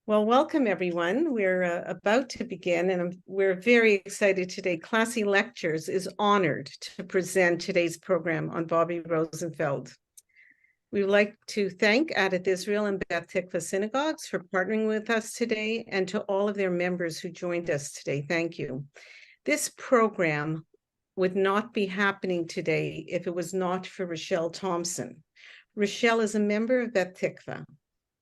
Well, welcome everyone. We're about to begin, and we're very excited today. Classy Lectures is honored to present today's program on Bobbie Rosenfeld. We would like to thank Adat Israel and Beth Tikva Synagogues for partnering with us today, and to all of their members who joined us today. Thank you. This program would not be happening today if it was not for Rochelle Thompson. Rochelle is a member of Beth Tikva.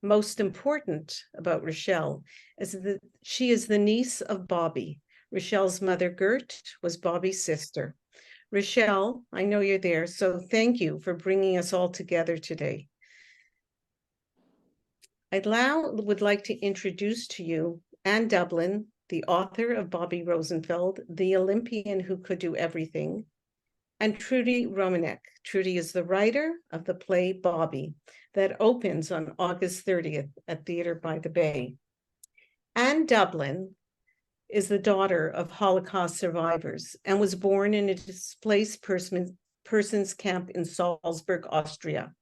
Most important about Rochelle is that she is the niece of Bobbie. Rochelle's mother, Gert, was Bobbie's sister. Rochelle, I know you're there, so thank you for bringing us all together today. I now would like to introduce to you Anne Dublin, the author of Bobbie Rosenfeld, the Olympian who could do everything, and Trudy Romanek. Trudy is the writer of the play Bobbie that opens on August 30th at Theatre by the Bay. Anne Dublin is the daughter of Holocaust survivors and was born in a displaced persons camp in Salzburg, Austria.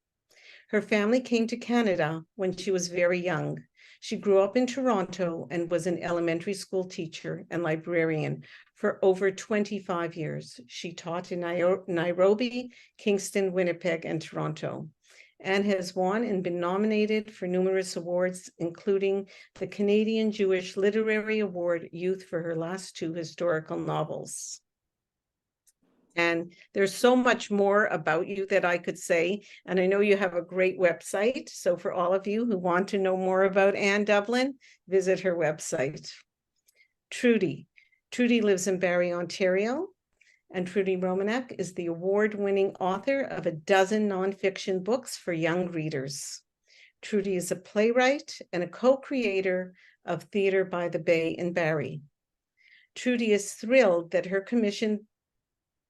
Her family came to Canada when she was very young. She grew up in Toronto and was an elementary school teacher and librarian for over 25 years. She taught in Nairobi, Kingston, Winnipeg, and Toronto, and has won and been nominated for numerous awards, including the Canadian Jewish Literary Award Youth for her last two historical novels. And there's so much more about you that I could say. And I know you have a great website. So for all of you who want to know more about Anne Dublin, visit her website. Trudy lives in Barrie, Ontario. And Trudy Romanek is the award-winning author of a dozen nonfiction books for young readers. Trudy is a playwright and a co-creator of Theatre by the Bay in Barrie. Trudy is thrilled that her commissioned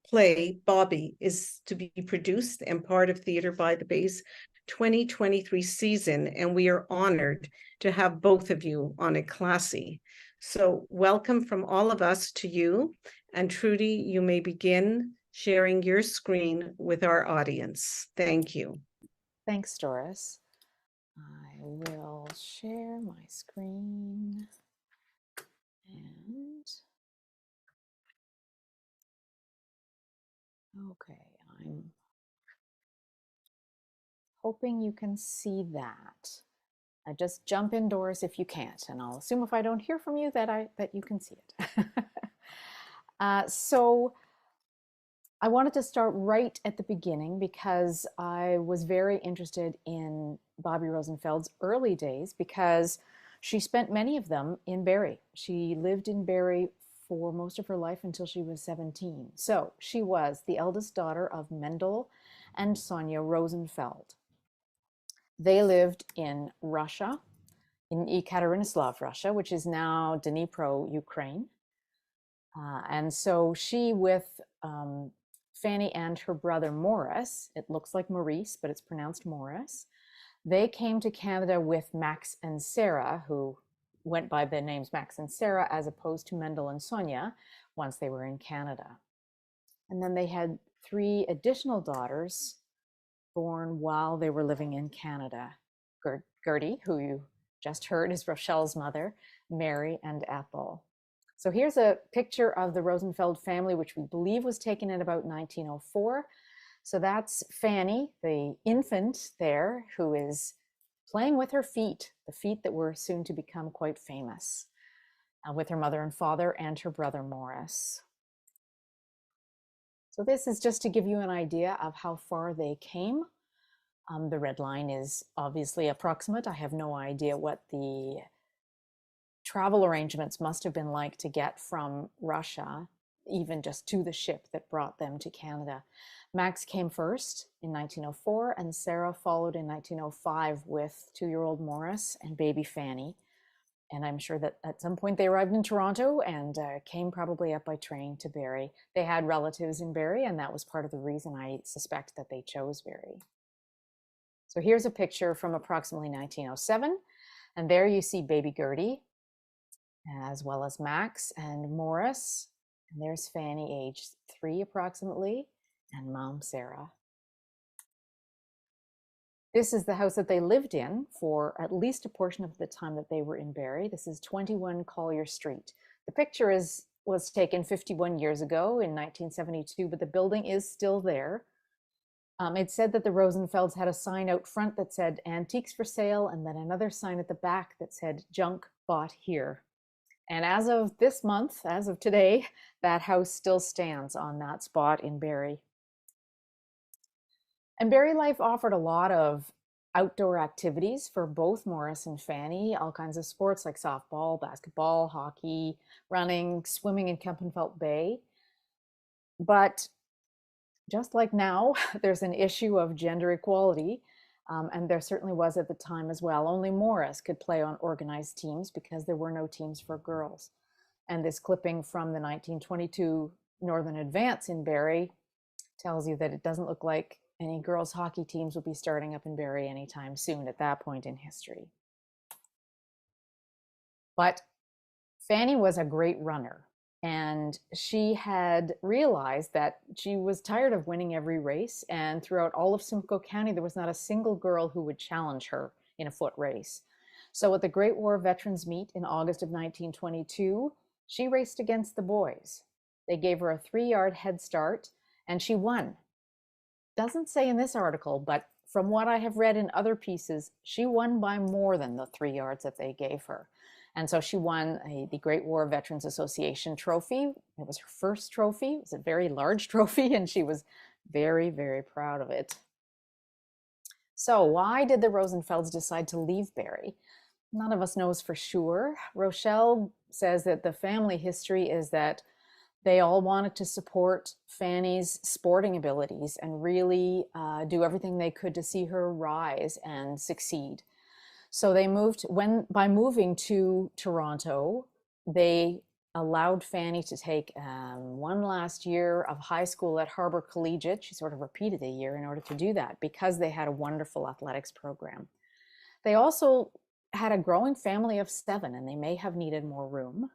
play Bobbie is to be produced and part of Theatre by the Bay's 2023 season, and we are honored to have both of you on a Classy. So welcome from all of us to you, and Trudy, you may begin sharing your screen with our audience. Thank you. Thanks, Doris. I will share my screen and okay, I'm hoping you can see that. Just jump in, Doris, if you can't, and I'll assume if I don't hear from you that you can see it. So I wanted to start right at the beginning because I was very interested in Bobbie Rosenfeld's early days because she spent many of them in Barrie. She lived in Barrie for most of her life until she was 17. So she was the eldest daughter of Mendel and Sonia Rosenfeld. They lived in Russia, in Ekaterinoslav, Russia, which is now Dnipro, Ukraine. And so she, with Fanny and her brother Morris, it looks like Maurice, but it's pronounced Morris, they came to Canada with Max and Sarah, who went by the names Max and Sarah, as opposed to Mendel and Sonia, once they were in Canada. And then they had 3 additional daughters born while they were living in Canada. Gertie, who you just heard is Rochelle's mother, Mary, and Ethel. So here's a picture of the Rosenfeld family, which we believe was taken in about 1904. So that's Fanny, the infant there, who is playing with her feet, the feet that were soon to become quite famous, with her mother and father and her brother Morris. So this is just to give you an idea of how far they came. The red line is obviously approximate. I have no idea what the travel arrangements must have been like to get from Russia, even just to the ship that brought them to Canada. Max came first in 1904, and Sarah followed in 1905 with 2-year-old Morris and baby Fanny. And I'm sure that at some point they arrived in Toronto and came probably up by train to Barrie. They had relatives in Barrie, and that was part of the reason I suspect that they chose Barrie. So here's a picture from approximately 1907. And there you see baby Gertie, as well as Max and Morris. And there's Fanny, age 3 approximately, and mom Sarah. This is the house that they lived in for at least a portion of the time that they were in Barrie. This is 21 Collier Street. The picture was taken 51 years ago in 1972, but the building is still there. It said that the Rosenfelds had a sign out front that said antiques for sale, and then another sign at the back that said junk bought here. And as of this month, as of today, that house still stands on that spot in Barrie. And Barrie life offered a lot of outdoor activities for both Morris and Fanny, all kinds of sports like softball, basketball, hockey, running, swimming in Kempenfelt Bay. But just like now, there's an issue of gender equality, and there certainly was at the time as well. Only Morris could play on organized teams because there were no teams for girls. And this clipping from the 1922 Northern Advance in Barrie tells you that it doesn't look like any girls' hockey teams will be starting up in Barrie anytime soon at that point in history. But Fanny was a great runner, and she had realized that she was tired of winning every race, and throughout all of Simcoe County, there was not a single girl who would challenge her in a foot race. So at the Great War Veterans Meet in August of 1922, she raced against the boys. They gave her a 3-yard head start, and she won. Doesn't say in this article, but from what I have read in other pieces, she won by more than the 3 yards that they gave her. And so she won the Great War Veterans Association trophy. It was her first trophy. It was a very large trophy, and she was very, very proud of it. So why did the Rosenfelds decide to leave Barrie? None of us knows for sure. Rochelle says that the family history is that they all wanted to support Fanny's sporting abilities and really do everything they could to see her rise and succeed. So they by moving to Toronto, they allowed Fanny to take one last year of high school at Harbour Collegiate. She sort of repeated a year in order to do that because they had a wonderful athletics program. They also had a growing family of 7, and they may have needed more room.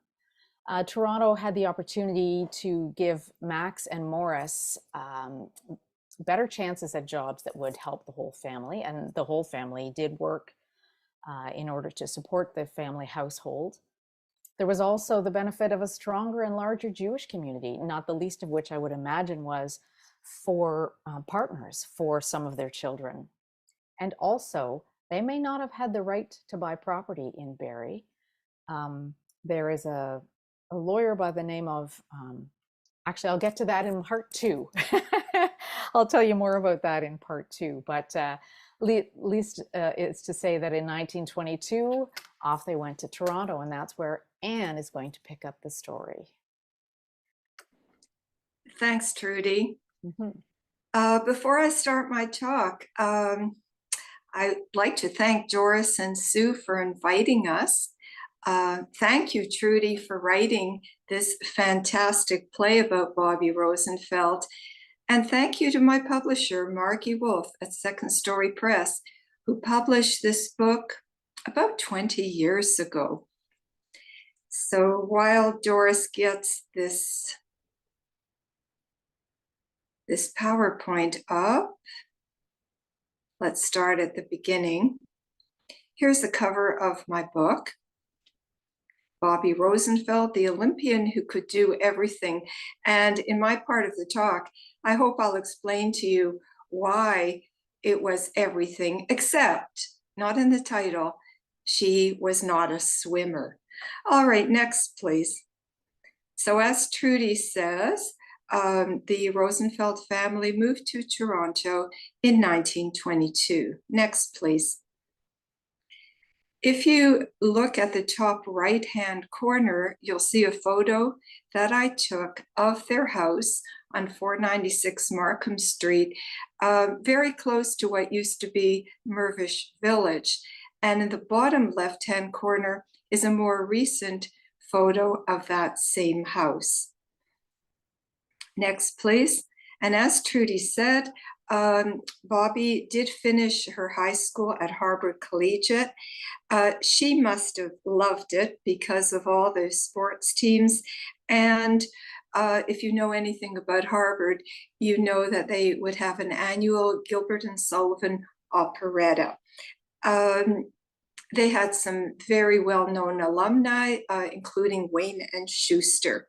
Toronto had the opportunity to give Max and Morris better chances at jobs that would help the whole family, and the whole family did work in order to support the family household. There was also the benefit of a stronger and larger Jewish community, not the least of which I would imagine was for partners for some of their children. And also, they may not have had the right to buy property in Barrie. There is a lawyer by the name of, actually, I'll get to that in part 2. I'll tell you more about that in part 2. But least it's to say that in 1922, off they went to Toronto, and that's where Anne is going to pick up the story. Thanks, Trudy. Mm-hmm. Before I start my talk, I'd like to thank Doris and Sue for inviting us. Thank you, Trudy, for writing this fantastic play about Bobbie Rosenfeld. And thank you to my publisher, Margie Wolf at Second Story Press, who published this book about 20 years ago. So while Doris gets this PowerPoint up, let's start at the beginning. Here's the cover of my book. Bobbie Rosenfeld, the Olympian who could do everything. And in my part of the talk, I hope I'll explain to you why it was everything, except, not in the title, she was not a swimmer. All right, next, please. So as Trudy says, the Rosenfeld family moved to Toronto in 1922. Next, please. If you look at the top right-hand corner, you'll see a photo that I took of their house on 496 Markham Street, very close to what used to be Mirvish Village. And in the bottom left-hand corner is a more recent photo of that same house. Next, please. And as Trudy said, Bobbie did finish her high school at Harbour Collegiate. She must have loved it because of all the sports teams. And if you know anything about Harvard, you know that they would have an annual Gilbert and Sullivan operetta. They had some very well-known alumni, including Wayne and Schuster.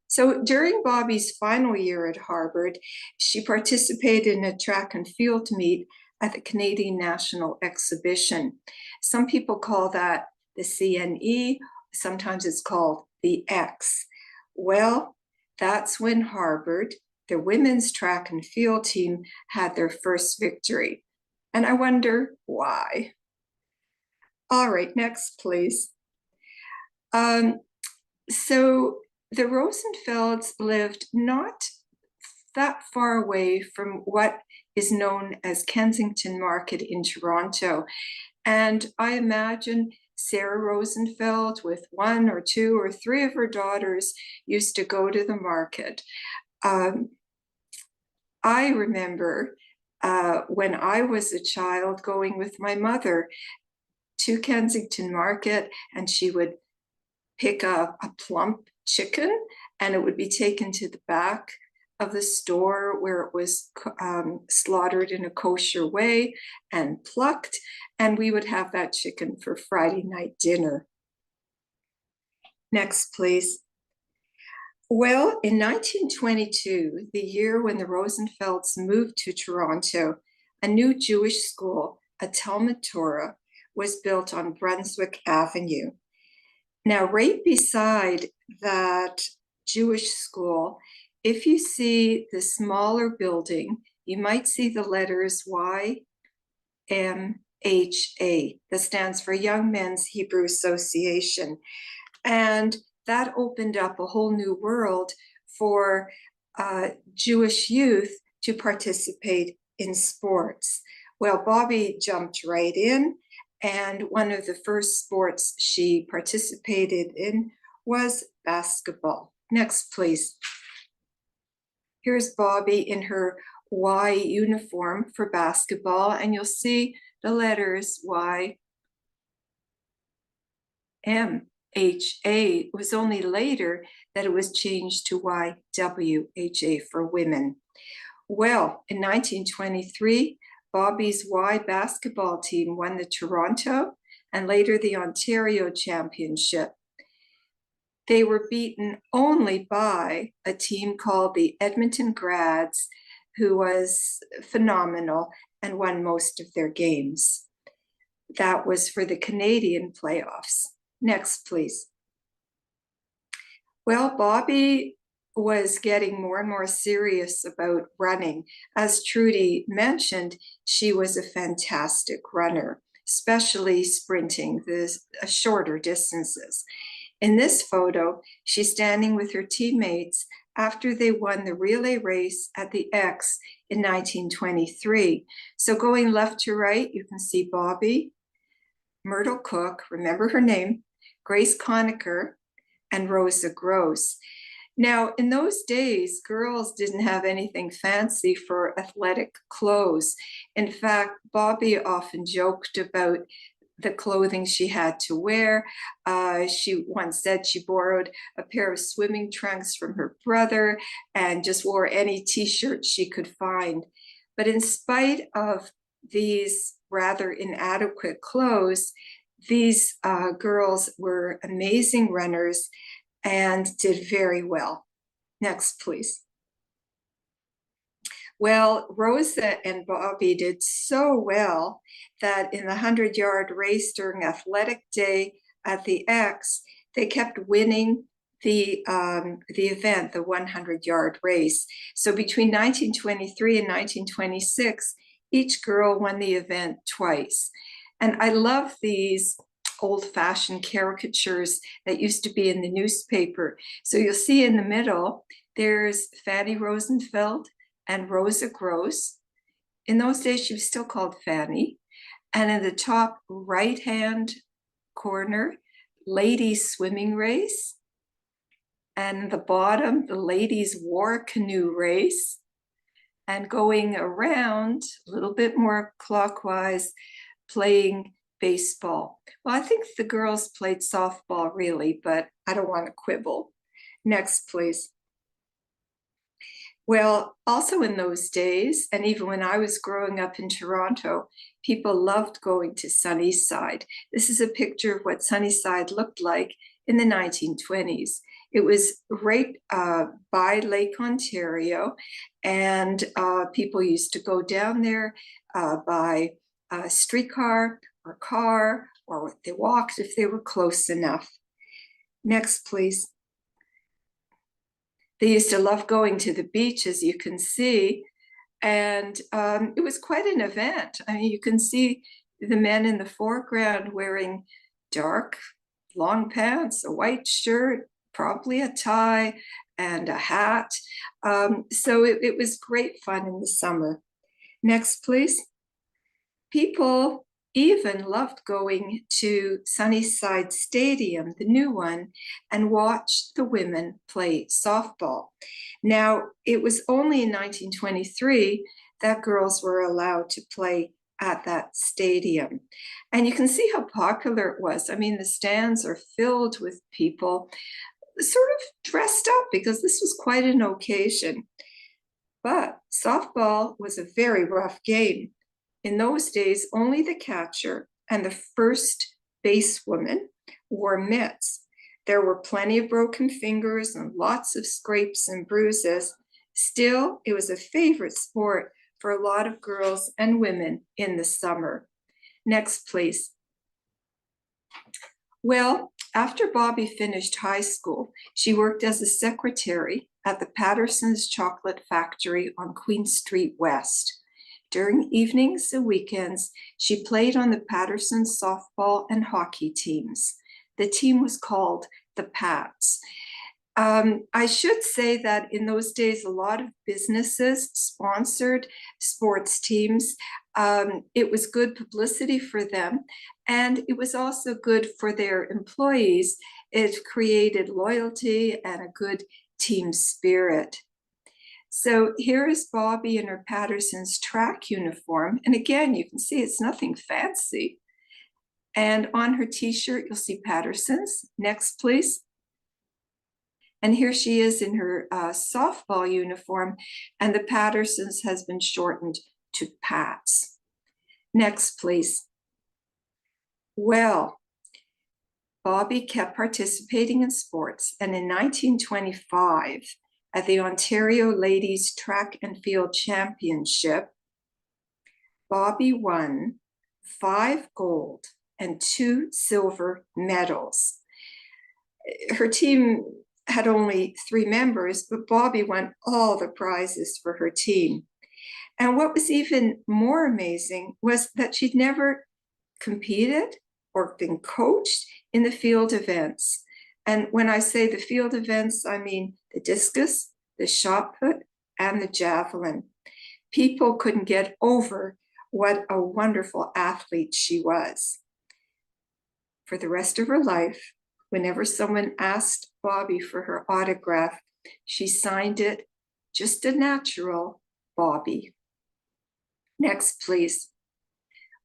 So during Bobbie's final year at Harvard, she participated in a track and field meet at the Canadian National Exhibition. Some people call that the CNE, sometimes it's called the X. Well, that's when Harvard, their women's track and field team, had their first victory. And I wonder why. All right, next, please. So the Rosenfelds lived not that far away from what is known as Kensington Market in Toronto. And I imagine Sarah Rosenfeld, with 1 or 2 or 3 of her daughters, used to go to the market. I remember when I was a child going with my mother to Kensington Market, and she would pick a plump chicken, and it would be taken to the back of the store where it was slaughtered in a kosher way and plucked, and we would have that chicken for Friday night dinner. Next, please. Well, in 1922, the year when the Rosenfelds moved to Toronto, a new Jewish school, a Talmud Torah, was built on Brunswick Avenue. Now, right beside that Jewish school, if you see the smaller building, you might see the letters YMHA. That stands for Young Men's Hebrew Association. And that opened up a whole new world for Jewish youth to participate in sports. Well, Bobbie jumped right in, and one of the first sports she participated in was basketball. Next, please. Here's Bobbie in her Y uniform for basketball, and you'll see the letters YMHA. It was only later that it was changed to YWHA for women. Well, in 1923, Bobbie's Y basketball team won the Toronto and later the Ontario Championship. They were beaten only by a team called the Edmonton Grads, who was phenomenal and won most of their games. That was for the Canadian playoffs. Next, please. Well, Bobbie was getting more and more serious about running. As Trudy mentioned, she was a fantastic runner, especially sprinting the shorter distances. In this photo, she's standing with her teammates after they won the relay race at the X in 1923. So going left to right, you can see Bobbie, Myrtle Cook, remember her name, Grace Conacher, and Rosa Gross. Now, in those days, girls didn't have anything fancy for athletic clothes. In fact, Bobbie often joked about the clothing she had to wear. She once said she borrowed a pair of swimming trunks from her brother and just wore any t-shirt she could find. But in spite of these rather inadequate clothes, these girls were amazing runners and did very well. Next, please. Well, Rosa and Bobbie did so well that in the 100-yard race during athletic day at the X, they kept winning the event, the 100-yard race. So between 1923 and 1926, each girl won the event twice. And I love these old-fashioned caricatures that used to be in the newspaper. So you'll see in the middle, there's Fanny Rosenfeld and Rosa Gross. In those days, she was still called Fanny. And in the top right-hand corner, ladies swimming race. And the bottom, the ladies war canoe race. And going around a little bit more clockwise, playing baseball. Well, I think the girls played softball really, but I don't want to quibble. Next, please. Well, also in those days, and even when I was growing up in Toronto, people loved going to Sunnyside. This is a picture of what Sunnyside looked like in the 1920s. It was right by Lake Ontario, and people used to go down there by streetcar or car, or they walked if they were close enough. Next, please. They used to love going to the beach, as you can see, and it was quite an event. I mean, you can see the men in the foreground wearing dark, long pants, a white shirt, probably a tie, and a hat. So it was great fun in the summer. Next, please. People even loved going to Sunnyside Stadium, the new one, and watch the women play softball. Now, it was only in 1923 that girls were allowed to play at that stadium. And you can see how popular it was. I mean, the stands are filled with people sort of dressed up because this was quite an occasion. But softball was a very rough game. In those days, only the catcher and the first basewoman wore mitts. There were plenty of broken fingers and lots of scrapes and bruises. Still, it was a favorite sport for a lot of girls and women in the summer. Next, please. Well, after Bobbie finished high school, she worked as a secretary at the Patterson's Chocolate Factory on Queen Street West. During evenings and weekends, she played on the Patterson softball and hockey teams. The team was called the Pats. I should say that in those days, a lot of businesses sponsored sports teams. It was good publicity for them, and it was also good for their employees. It created loyalty and a good team spirit. So here is Bobbie in her Patterson's track uniform. And again, you can see it's nothing fancy. And on her t-shirt, you'll see Patterson's. Next, please. And here she is in her softball uniform, and the Patterson's has been shortened to Pats. Next, please. Well, Bobbie kept participating in sports, and in 1925, at the Ontario Ladies Track and Field Championship, Bobbie won 5 gold and 2 silver medals. Her team had only 3 members, but Bobbie won all the prizes for her team. And what was even more amazing was that she'd never competed or been coached in the field events. And when I say the field events, I mean the discus, the shot put, and the javelin. People couldn't get over what a wonderful athlete she was. For the rest of her life, whenever someone asked Bobbie for her autograph, she signed it, just a natural, Bobbie. Next, please.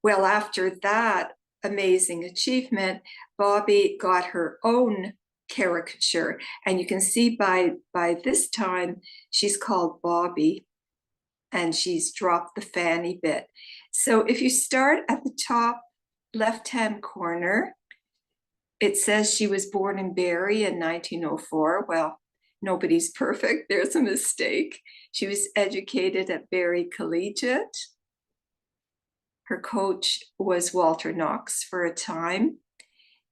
Well, after that amazing achievement, Bobbie got her own caricature, and you can see by this time she's called Bobbie, and she's dropped the fanny bit. So if you start at the top left-hand corner, it says she was born in Barrie in 1904. Well, nobody's perfect. There's a mistake. She was educated at Barrie Collegiate. Her coach was Walter Knox for a time.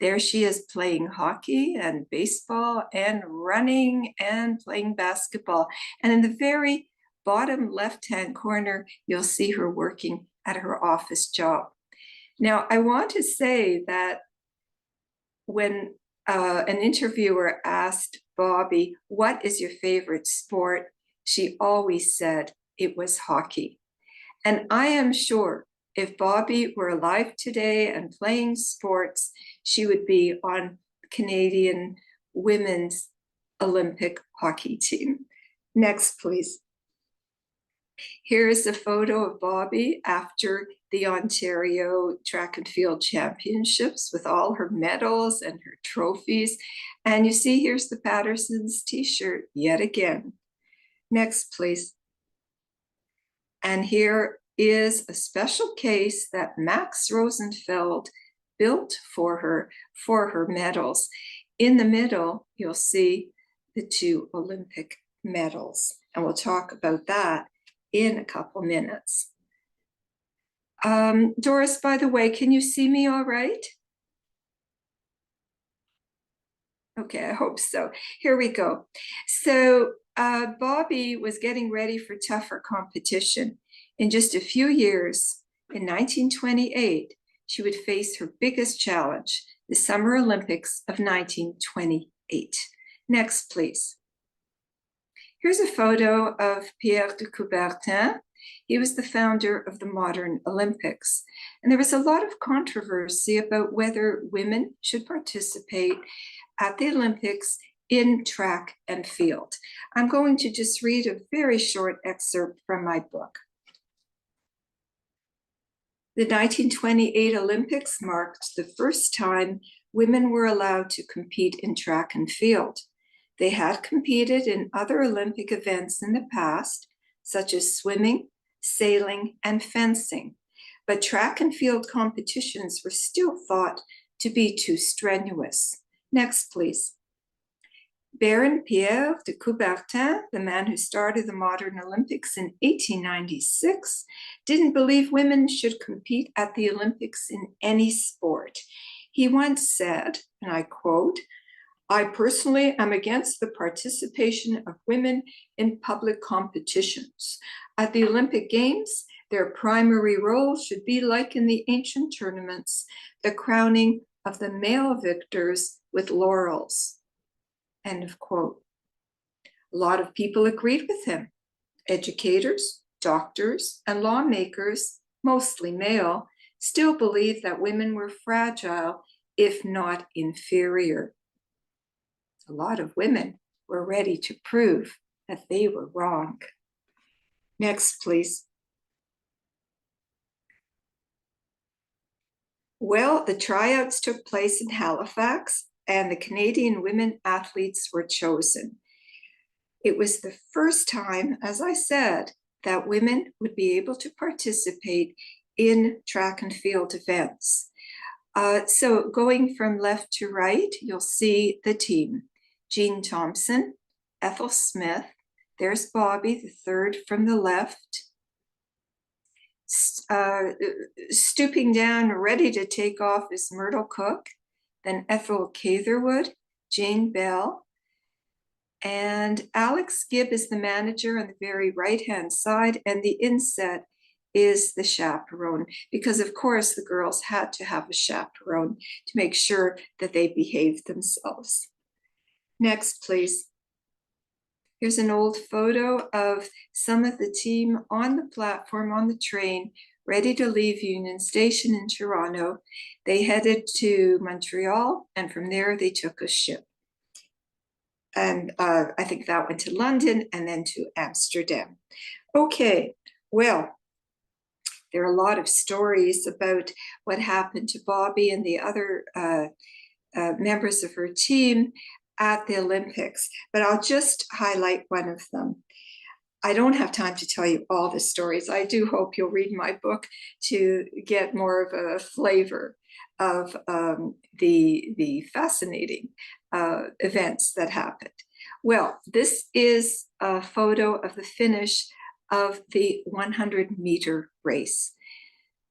There she is playing hockey and baseball and running and playing basketball. And in the very bottom left-hand corner, you'll see her working at her office job. Now, I want to say that when an interviewer asked Bobbie, what is your favorite sport? She always said it was hockey. And I am sure if Bobbie were alive today and playing sports, she would be on Canadian women's Olympic hockey team. Next, please. Here is a photo of Bobbie after the Ontario Track and Field Championships with all her medals and her trophies. And you see, here's the Patterson's t-shirt yet again. Next, please. And here is a special case that Max Rosenfeld built for her medals. In the middle, you'll see the 2 Olympic medals, and we'll talk about that in a couple minutes. Doris, by the way, can you see me all right? Okay, I hope so. Here we go. So Bobbie was getting ready for tougher competition. In just a few years, in 1928, she would face her biggest challenge, the Summer Olympics of 1928. Next, please. Here's a photo of Pierre de Coubertin. He was the founder of the modern Olympics. And there was a lot of controversy about whether women should participate at the Olympics in track and field. I'm going to just read a very short excerpt from my book. The 1928 Olympics marked the first time women were allowed to compete in track and field. They had competed in other Olympic events in the past, such as swimming, sailing, and fencing, but track and field competitions were still thought to be too strenuous. Next, please. Baron Pierre de Coubertin, the man who started the modern Olympics in 1896, didn't believe women should compete at the Olympics in any sport. He once said, and I quote, "I personally am against the participation of women in public competitions. At the Olympic Games, their primary role should be like in the ancient tournaments, the crowning of the male victors with laurels." End of quote. A lot of people agreed with him. Educators, doctors, and lawmakers, mostly male, still believed that women were fragile, if not inferior. A lot of women were ready to prove that they were wrong. Next, please. Well, the tryouts took place in Halifax, and the Canadian women athletes were chosen. It was the first time, as I said, that women would be able to participate in track and field events. So going from left to right, you'll see the team. Jean Thompson, Ethel Smith, there's Bobbie, the third from the left. Stooping down, ready to take off is Myrtle Cook, then Ethel Catherwood, Jane Bell, and Alex Gibb is the manager on the very right-hand side, and the inset is the chaperone, because of course the girls had to have a chaperone to make sure that they behaved themselves. Next, please. Here's an old photo of some of the team on the platform on the train, ready to leave Union Station in Toronto. They headed to Montreal, and from there they took a ship. And I think that went to London and then to Amsterdam. Okay, well, there are a lot of stories about what happened to Bobbie and the other members of her team at the Olympics, but I'll just highlight one of them. I don't have time to tell you all the stories. I do hope you'll read my book to get more of a flavor of the fascinating events that happened. Well, this is a photo of the finish of the 100-meter race.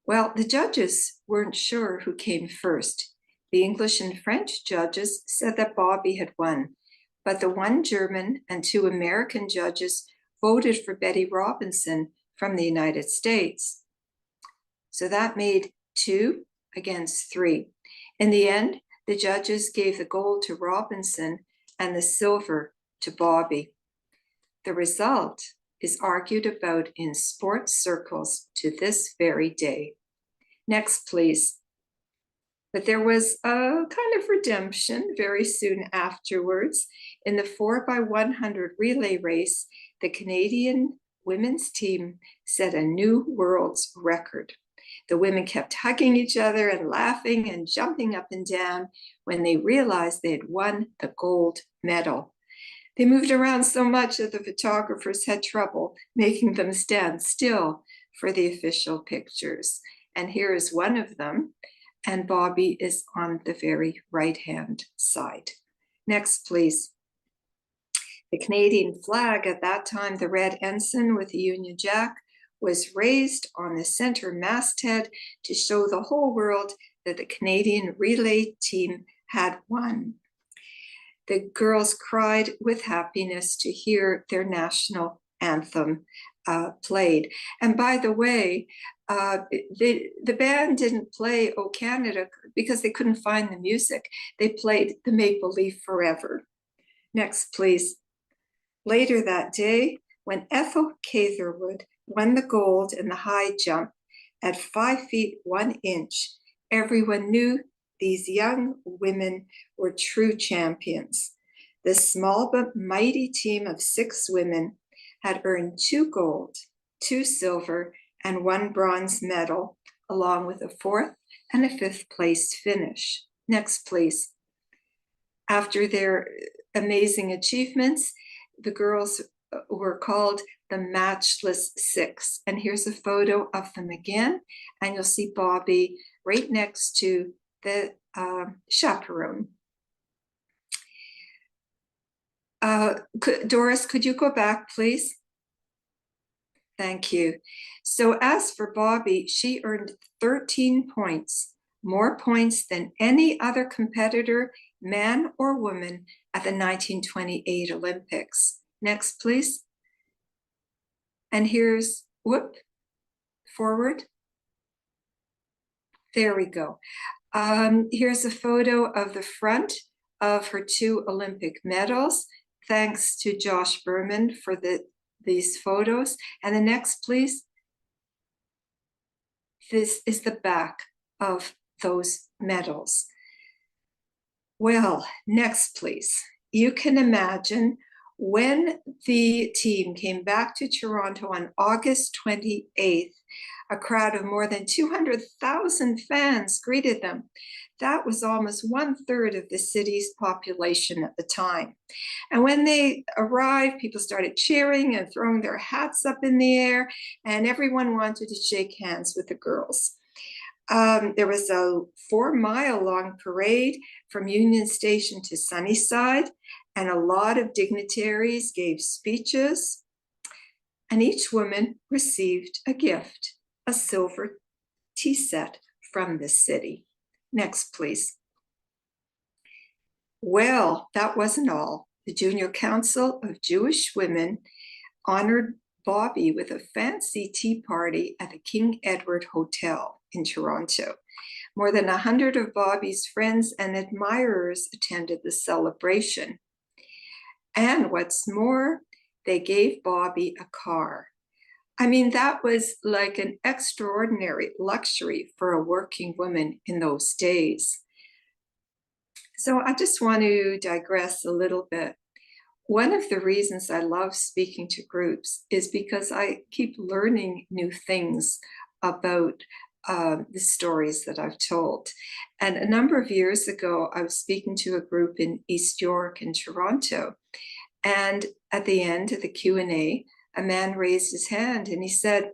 Well, the judges weren't sure who came first. The English and French judges said that Bobbie had won, but the one German and 2 American judges voted for Betty Robinson from the United States. So that made 2 against 3. In the end, the judges gave the gold to Robinson and the silver to Bobbie. The result is argued about in sports circles to this very day. Next, please. But there was a kind of redemption very soon afterwards. In the 4x100 relay race, the Canadian women's team set a new world's record. The women kept hugging each other and laughing and jumping up and down when they realized they had won the gold medal. They moved around so much that the photographers had trouble making them stand still for the official pictures. And here is one of them, and Bobbie is on the very right-hand side. Next, please. The Canadian flag at that time, the red ensign with the Union Jack, was raised on the center masthead to show the whole world that the Canadian relay team had won. The girls cried with happiness to hear their national anthem played. And by the way, the band didn't play "O Canada" because they couldn't find the music. They played the Maple Leaf Forever. Next, please. Later that day, when Ethel Catherwood won the gold in the high jump at 5 feet 1 inch, everyone knew these young women were true champions. The small but mighty team of 6 women had earned 2 gold, 2 silver, and 1 bronze medal, along with a 4th and a 5th place finish. Next, please. After their amazing achievements, the girls were called the Matchless 6. And here's a photo of them again. And you'll see Bobbie right next to the chaperone. Doris, could you go back, please? Thank you. So as for Bobbie, she earned 13 points, more points than any other competitor, man or woman, at the 1928 Olympics. Next, please. And here's, forward. There we go. Here's a photo of the front of her 2 Olympic medals. Thanks to Josh Berman for these photos. And the next, please. This is the back of those medals. Well, next, please. You can imagine when the team came back to Toronto on August 28th, a crowd of more than 200,000 fans greeted them. That was almost 1/3 of the city's population at the time. And when they arrived, people started cheering and throwing their hats up in the air, and everyone wanted to shake hands with the girls. There was a 4-mile-long parade from Union Station to Sunnyside, and a lot of dignitaries gave speeches, and each woman received a gift, a silver tea set from the city. Next, please. Well, that wasn't all. The Junior Council of Jewish Women honored Bobbie with a fancy tea party at the King Edward Hotel in Toronto. More than 100 of Bobbie's friends and admirers attended the celebration. And what's more, they gave Bobbie a car. I mean, that was like an extraordinary luxury for a working woman in those days. So I just want to digress a little bit. One of the reasons I love speaking to groups is because I keep learning new things about the stories that I've told. And a number of years ago, I was speaking to a group in East York in Toronto. And at the end of the Q&A, a man raised his hand and he said,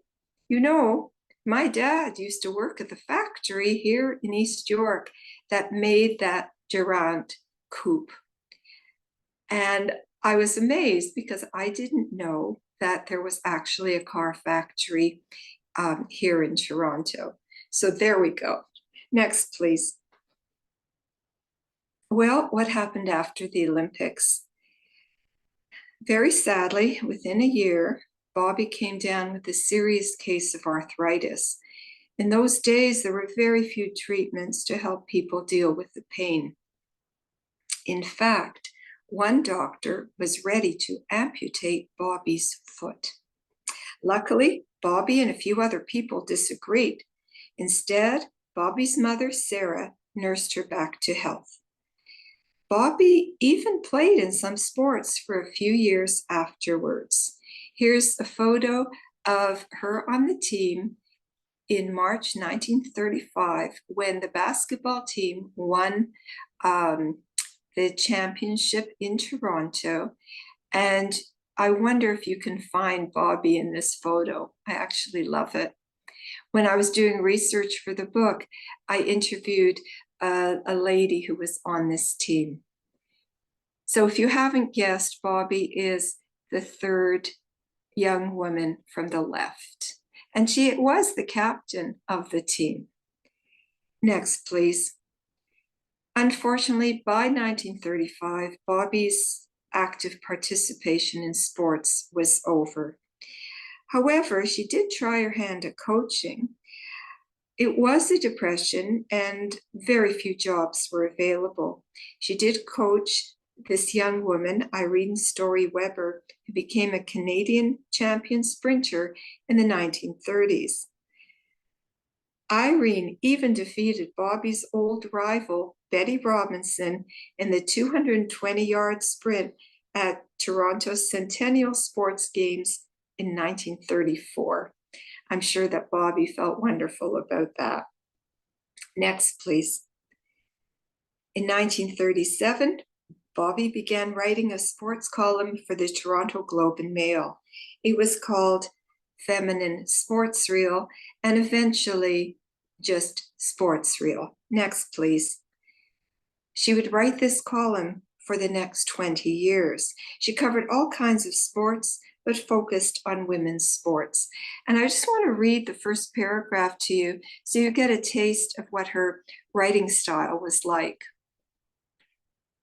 "You know, my dad used to work at the factory here in East York that made that Durant coupe." And I was amazed because I didn't know that there was actually a car factory here in Toronto. So there we go. Next, please. Well, what happened after the Olympics? Very sadly, within a year, Bobbie came down with a serious case of arthritis. In those days, there were very few treatments to help people deal with the pain. In fact, one doctor was ready to amputate Bobbie's foot. Luckily, Bobbie and a few other people disagreed. Instead, Bobbie's mother, Sarah, nursed her back to health. Bobbie even played in some sports for a few years afterwards. Here's a photo of her on the team in March 1935 when the basketball team won the championship in Toronto. And I wonder if you can find Bobbie in this photo. I actually love it. When I was doing research for the book, I interviewed a lady who was on this team. So if you haven't guessed, Bobbie is the third young woman from the left. And she was the captain of the team. Next, please. Unfortunately, by 1935, Bobbie's active participation in sports was over. However, she did try her hand at coaching. It was a depression and very few jobs were available. She did coach this young woman, Irene Story Weber, who became a Canadian champion sprinter in the 1930s. Irene even defeated Bobbie's old rival, Betty Robinson, in the 220-yard sprint at Toronto's Centennial Sports Games in 1934. I'm sure that Bobbie felt wonderful about that. Next, please. In 1937, Bobbie began writing a sports column for the Toronto Globe and Mail. It was called Feminine Sports Reel and eventually just Sports Reel. Next, please. She would write this column for the next 20 years. She covered all kinds of sports, but focused on women's sports. And I just want to read the first paragraph to you so you get a taste of what her writing style was like.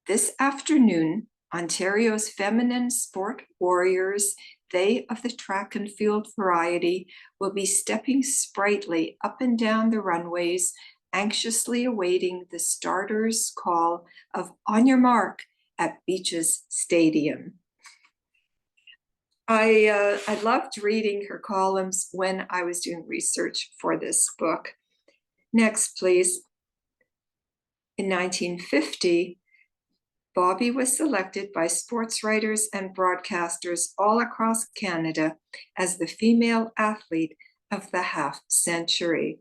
This afternoon, Ontario's feminine sport warriors, they of the track and field variety, will be stepping sprightly up and down the runways, anxiously awaiting the starter's call of "On your mark" at Beaches Stadium. I loved reading her columns when I was doing research for this book. Next, please. In 1950, Bobbie was selected by sports writers and broadcasters all across Canada as the female athlete of the half century.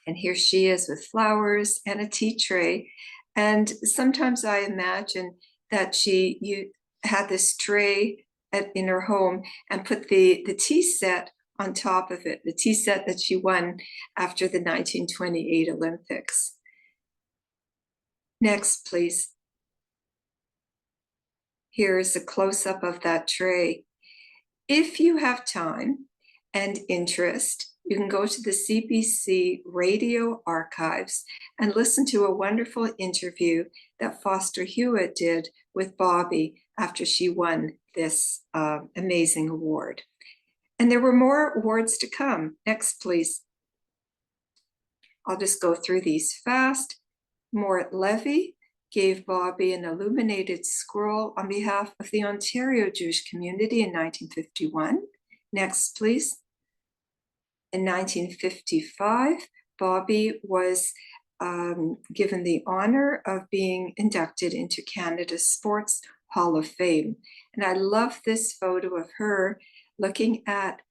And here she is with flowers and a tea tray. And sometimes I imagine that you had this tray in her home and put the tea set on top of it, the tea set that she won after the 1928 Olympics. Next, please. Here's a close-up of that tray. If you have time and interest, you can go to the CBC radio archives and listen to a wonderful interview that Foster Hewitt did with Bobbie after she won this amazing award. And there were more awards to come. Next, please. I'll just go through these fast. Mort Levy gave Bobbie an illuminated scroll on behalf of the Ontario Jewish community in 1951. Next, please. In 1955, Bobbie was given the honor of being inducted into Canada's Sports Hall of Fame. And I love this photo of her looking at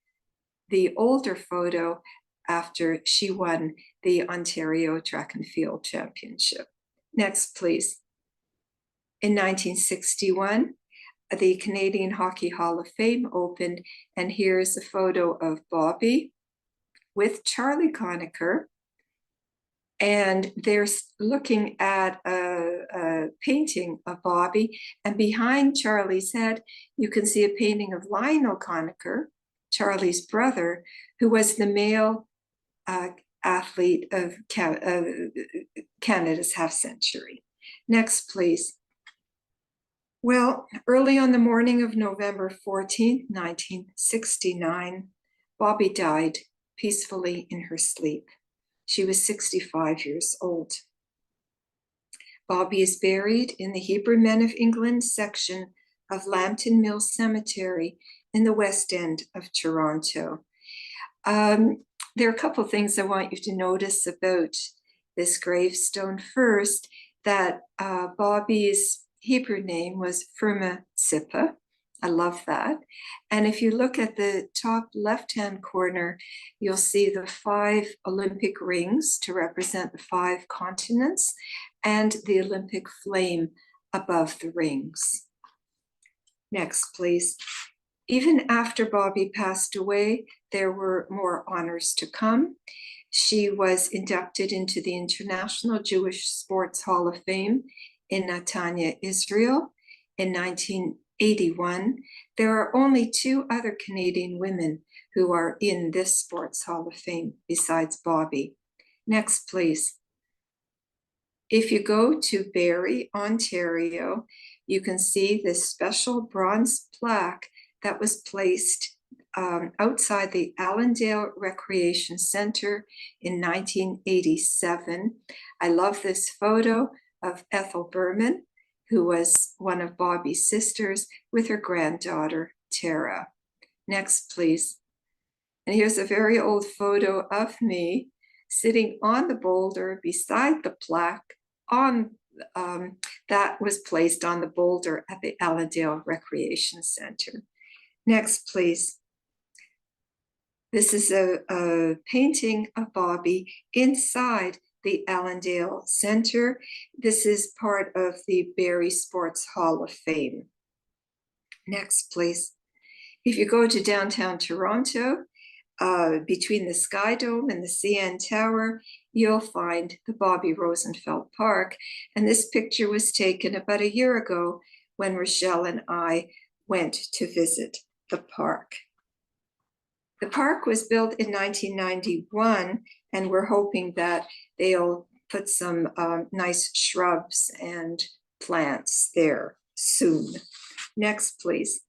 the older photo after she won the Ontario Track and Field Championship. Next, please. In 1961, the Canadian Hockey Hall of Fame opened, and here's a photo of Bobbie with Charlie Conacher, and they're looking at a painting of Bobbie, and behind Charlie's head, you can see a painting of Lionel Conacher, Charlie's brother, who was the male athlete of Canada's half century. Next, please. Well, early on the morning of November 14, 1969, Bobbie died peacefully in her sleep. She was 65 years old. Bobbie is buried in the Hebrew Men of England section of Lambton Mills Cemetery in the West End of Toronto. There are a couple of things I want you to notice about this gravestone. First, that Bobbie's Hebrew name was Firma Tzippa. I love that. And if you look at the top left-hand corner, you'll see the 5 Olympic rings to represent the 5 continents. and the Olympic flame above the rings. Next, please. Even after Bobbie passed away, there were more honors to come. She was inducted into the International Jewish Sports Hall of Fame in Netanya, Israel in 1981. There are only 2 other Canadian women who are in this Sports Hall of Fame besides Bobbie. Next, please. If you go to Barrie, Ontario, you can see this special bronze plaque that was placed outside the Allendale Recreation Center in 1987. I love this photo of Ethel Berman, who was one of Bobbie's sisters, with her granddaughter, Tara. Next, please. And here's a very old photo of me sitting on the boulder beside the plaque that was placed on the boulder at the Allendale Recreation Center. Next, please. This is a painting of Bobbie inside the Allendale Center. This is part of the Barrie Sports Hall of Fame. Next, please. If you go to downtown Toronto, between the Sky Dome and the CN Tower, you'll find the Bobbie Rosenfeld Park. And this picture was taken about a year ago when Rochelle and I went to visit the park. The park was built in 1991, and we're hoping that they'll put some nice shrubs and plants there soon. Next, please.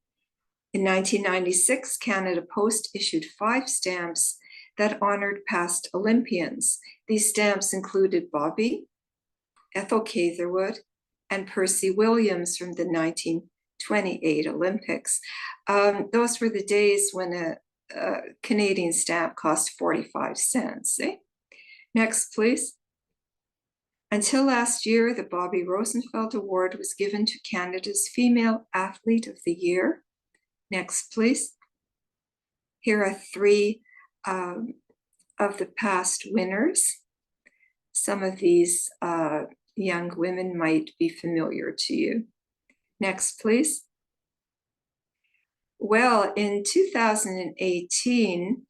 In 1996, Canada Post issued 5 stamps that honored past Olympians. These stamps included Bobbie, Ethel Catherwood, and Percy Williams from the 1928 Olympics. Those were the days when a Canadian stamp cost 45 cents. Next, please. Until last year, the Bobbie Rosenfeld Award was given to Canada's Female Athlete of the Year. Next, please. Here are 3 of the past winners. Some of these young women might be familiar to you. Next, please. Well, in 2018,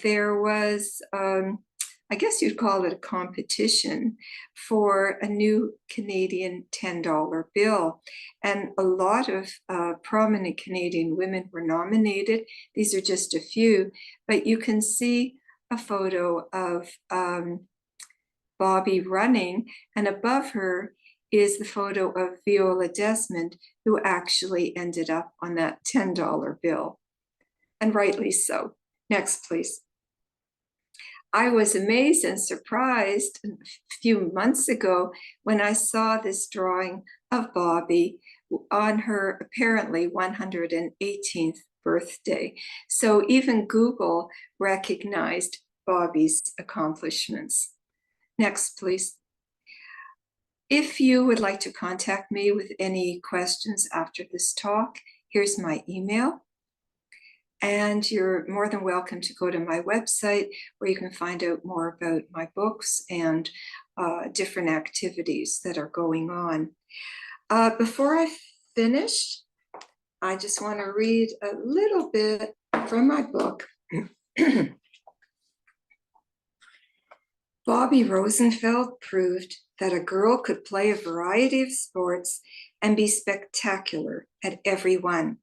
there was, I guess you'd call it a competition for a new Canadian $10 bill. And a lot of prominent Canadian women were nominated. These are just a few, but you can see a photo of Bobbie running, and above her is the photo of Viola Desmond, who actually ended up on that $10 bill, and rightly so. Next, please. I was amazed and surprised a few months ago when I saw this drawing of Bobbie on her apparently 118th birthday. So even Google recognized Bobbie's accomplishments. Next, please. If you would like to contact me with any questions after this talk, here's my email. And you're more than welcome to go to my website, where you can find out more about my books and different activities that are going on. Before I finish, I just want to read a little bit from my book. Bobbie Rosenfeld proved that a girl could play a variety of sports and be spectacular at every one.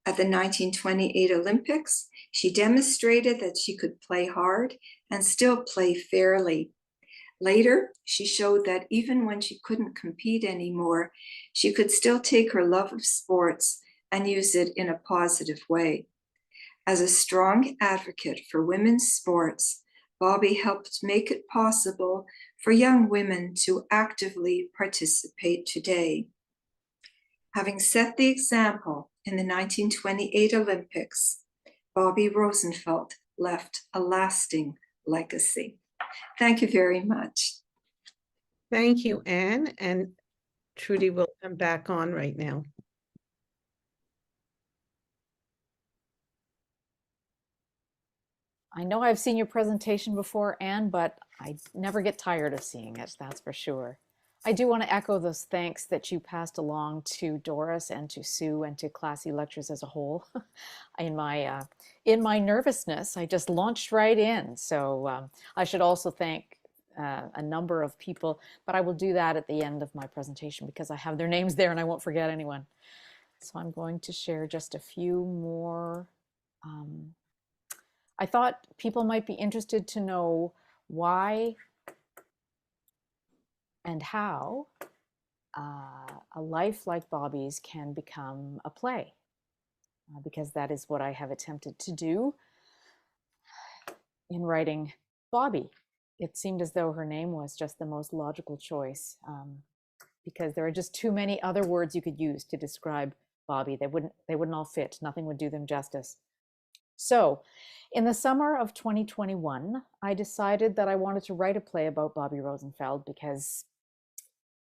At the 1928 Olympics, she demonstrated that she could play hard and still play fairly. Later, she showed that even when she couldn't compete anymore, she could still take her love of sports and use it in a positive way. As a strong advocate for women's sports, Bobbie helped make it possible for young women to actively participate today. Having set the example in the 1928 Olympics, Bobbie Rosenfeld left a lasting legacy. Thank you very much. Thank you, Anne, and Trudy will come back on right now. I know I've seen your presentation before, Anne, but I never get tired of seeing it, that's for sure. I do want to echo those thanks that you passed along to Doris and to Sue and to Classy Lectures as a whole. In my nervousness, I just launched right in. So I should also thank a number of people, but I will do that at the end of my presentation because I have their names there and I won't forget anyone. So I'm going to share just a few more. I thought people might be interested to know why and how a life like Bobbie's can become a play, because that is what I have attempted to do in writing Bobbie. It seemed as though her name was just the most logical choice, because there are just too many other words you could use to describe Bobbie. They wouldn't all fit. Nothing would do them justice. So in the summer of 2021, I decided that I wanted to write a play about Bobbie Rosenfeld because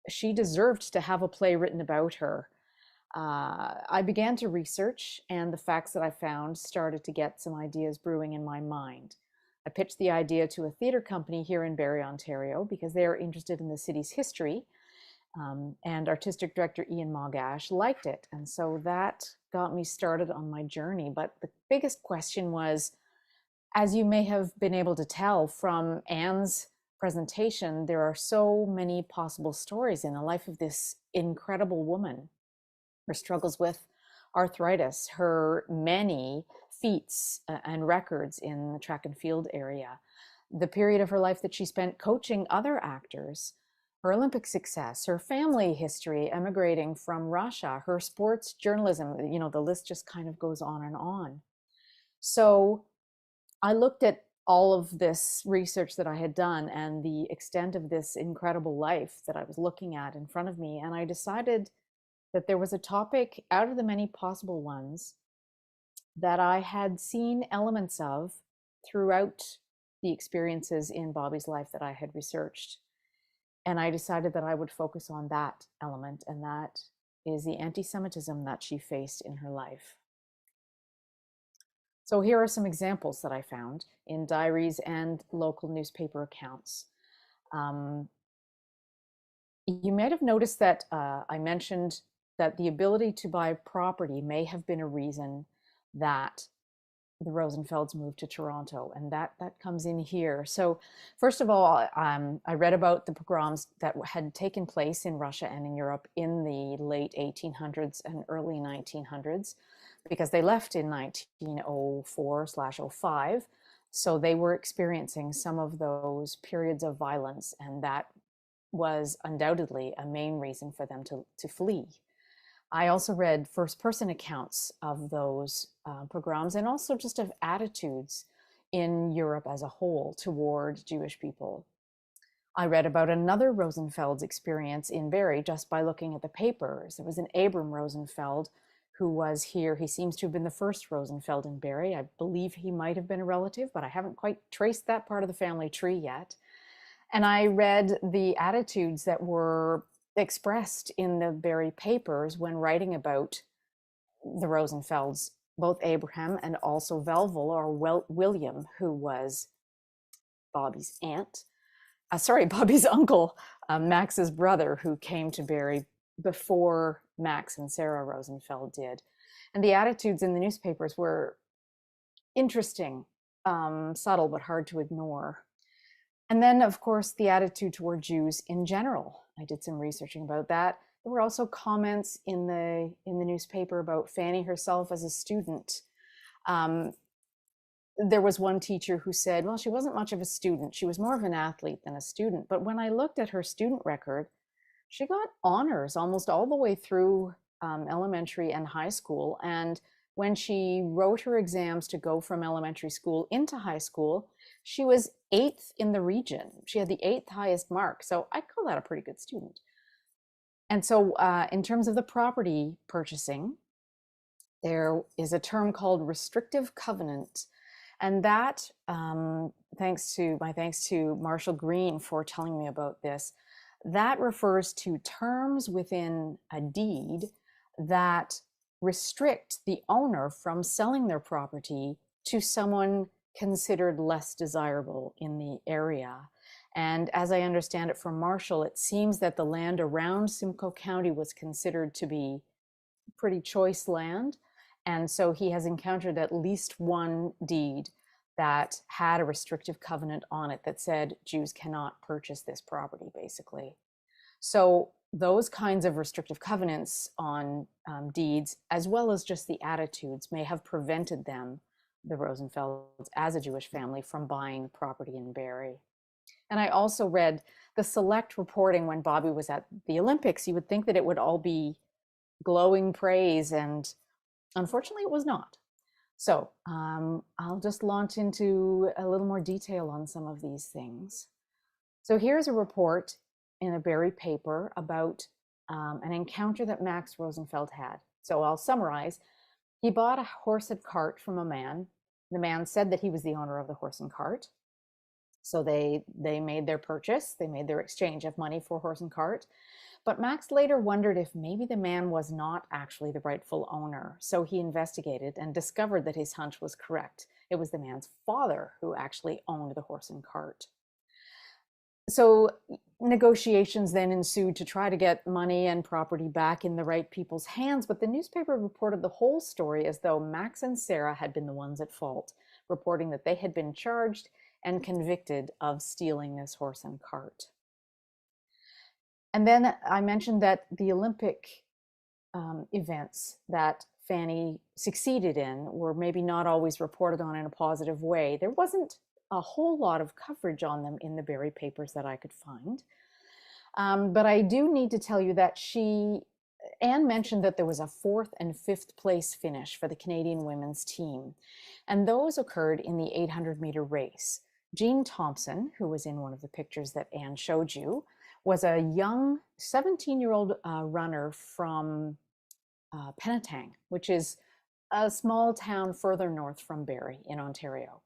she deserved to have a play written about her. I began to research, and the facts that I found started to get some ideas brewing in my mind. I pitched the idea to a theatre company here in Barrie, Ontario, because they are interested in the city's history, and artistic director Ian Mogash liked it. And so that got me started on my journey. But the biggest question was, as you may have been able to tell from Anne's presentation, there are so many possible stories in the life of this incredible woman. Her struggles with arthritis, her many feats and records in the track and field area, the period of her life that she spent coaching other actors, her Olympic success, her family history, emigrating from Russia, her sports journalism, the list just kind of goes on and on. So I looked at all of this research that I had done and the extent of this incredible life that I was looking at in front of me, and I decided that there was a topic out of the many possible ones that I had seen elements of throughout the experiences in Bobbie's life that I had researched. And I decided that I would focus on that element, and that is the anti-Semitism that she faced in her life. So here are some examples that I found in diaries and local newspaper accounts. You might have noticed that I mentioned that the ability to buy property may have been a reason that the Rosenfelds moved to Toronto, and that comes in here. So first of all, I read about the pogroms that had taken place in Russia and in Europe in the late 1800s and early 1900s, because they left in 1904/05. So they were experiencing some of those periods of violence, and that was undoubtedly a main reason for them to flee. I also read first-person accounts of those pogroms, and also just of attitudes in Europe as a whole toward Jewish people. I read about another Rosenfeld's experience in Barrie just by looking at the papers. There was an Abram Rosenfeld who was here. He seems to have been the first Rosenfeld in Barrie. I believe he might have been a relative, but I haven't quite traced that part of the family tree yet. And I read the attitudes that were expressed in the Barrie papers when writing about the Rosenfelds, both Abraham and also Velvel, or William, who was Bobbie's Bobbie's uncle, Max's brother, who came to Barrie before Max and Sarah Rosenfeld did. And the attitudes in the newspapers were interesting, subtle, but hard to ignore. And then, of course, the attitude toward Jews in general. I did some researching about that. There were also comments in the newspaper about Fanny herself as a student. There was one teacher who said, well, she wasn't much of a student. She was more of an athlete than a student. But when I looked at her student record, she got honors almost all the way through elementary and high school. And when she wrote her exams to go from elementary school into high school, she was 8th in the region. She had the 8th highest mark. So I call that a pretty good student. And so in terms of the property purchasing, there is a term called restrictive covenant. And that, thanks to Marshall Green for telling me about this, that refers to terms within a deed that restrict the owner from selling their property to someone considered less desirable in the area. And as I understand it from Marshall, it seems that the land around Simcoe County was considered to be pretty choice land. And so he has encountered at least one deed that had a restrictive covenant on it that said Jews cannot purchase this property, basically. So those kinds of restrictive covenants on deeds, as well as just the attitudes, may have prevented them, the Rosenfelds, as a Jewish family, from buying property in Barrie. And I also read the select reporting when Bobbie was at the Olympics. You would think that it would all be glowing praise, and unfortunately it was not. So I'll just launch into a little more detail on some of these things. So here's a report in a Barrie paper about an encounter that Max Rosenfeld had. So I'll summarize. He bought a horse and cart from a man. The man said that he was the owner of the horse and cart. So they made their purchase. They made their exchange of money for horse and cart. But Max later wondered if maybe the man was not actually the rightful owner. So he investigated and discovered that his hunch was correct. It was the man's father who actually owned the horse and cart. So negotiations then ensued to try to get money and property back in the right people's hands, but the newspaper reported the whole story as though Max and Sarah had been the ones at fault, reporting that they had been charged and convicted of stealing this horse and cart. And then I mentioned that the Olympic events that Fanny succeeded in were maybe not always reported on in a positive way. There wasn't a whole lot of coverage on them in the Barrie papers that I could find. But I do need to tell you that Anne mentioned that there was a 4th and 5th place finish for the Canadian women's team. And those occurred in the 800-meter race. Jean Thompson, who was in one of the pictures that Anne showed you, was a young 17-year-old runner from Penetang, which is a small town further north from Barrie in Ontario.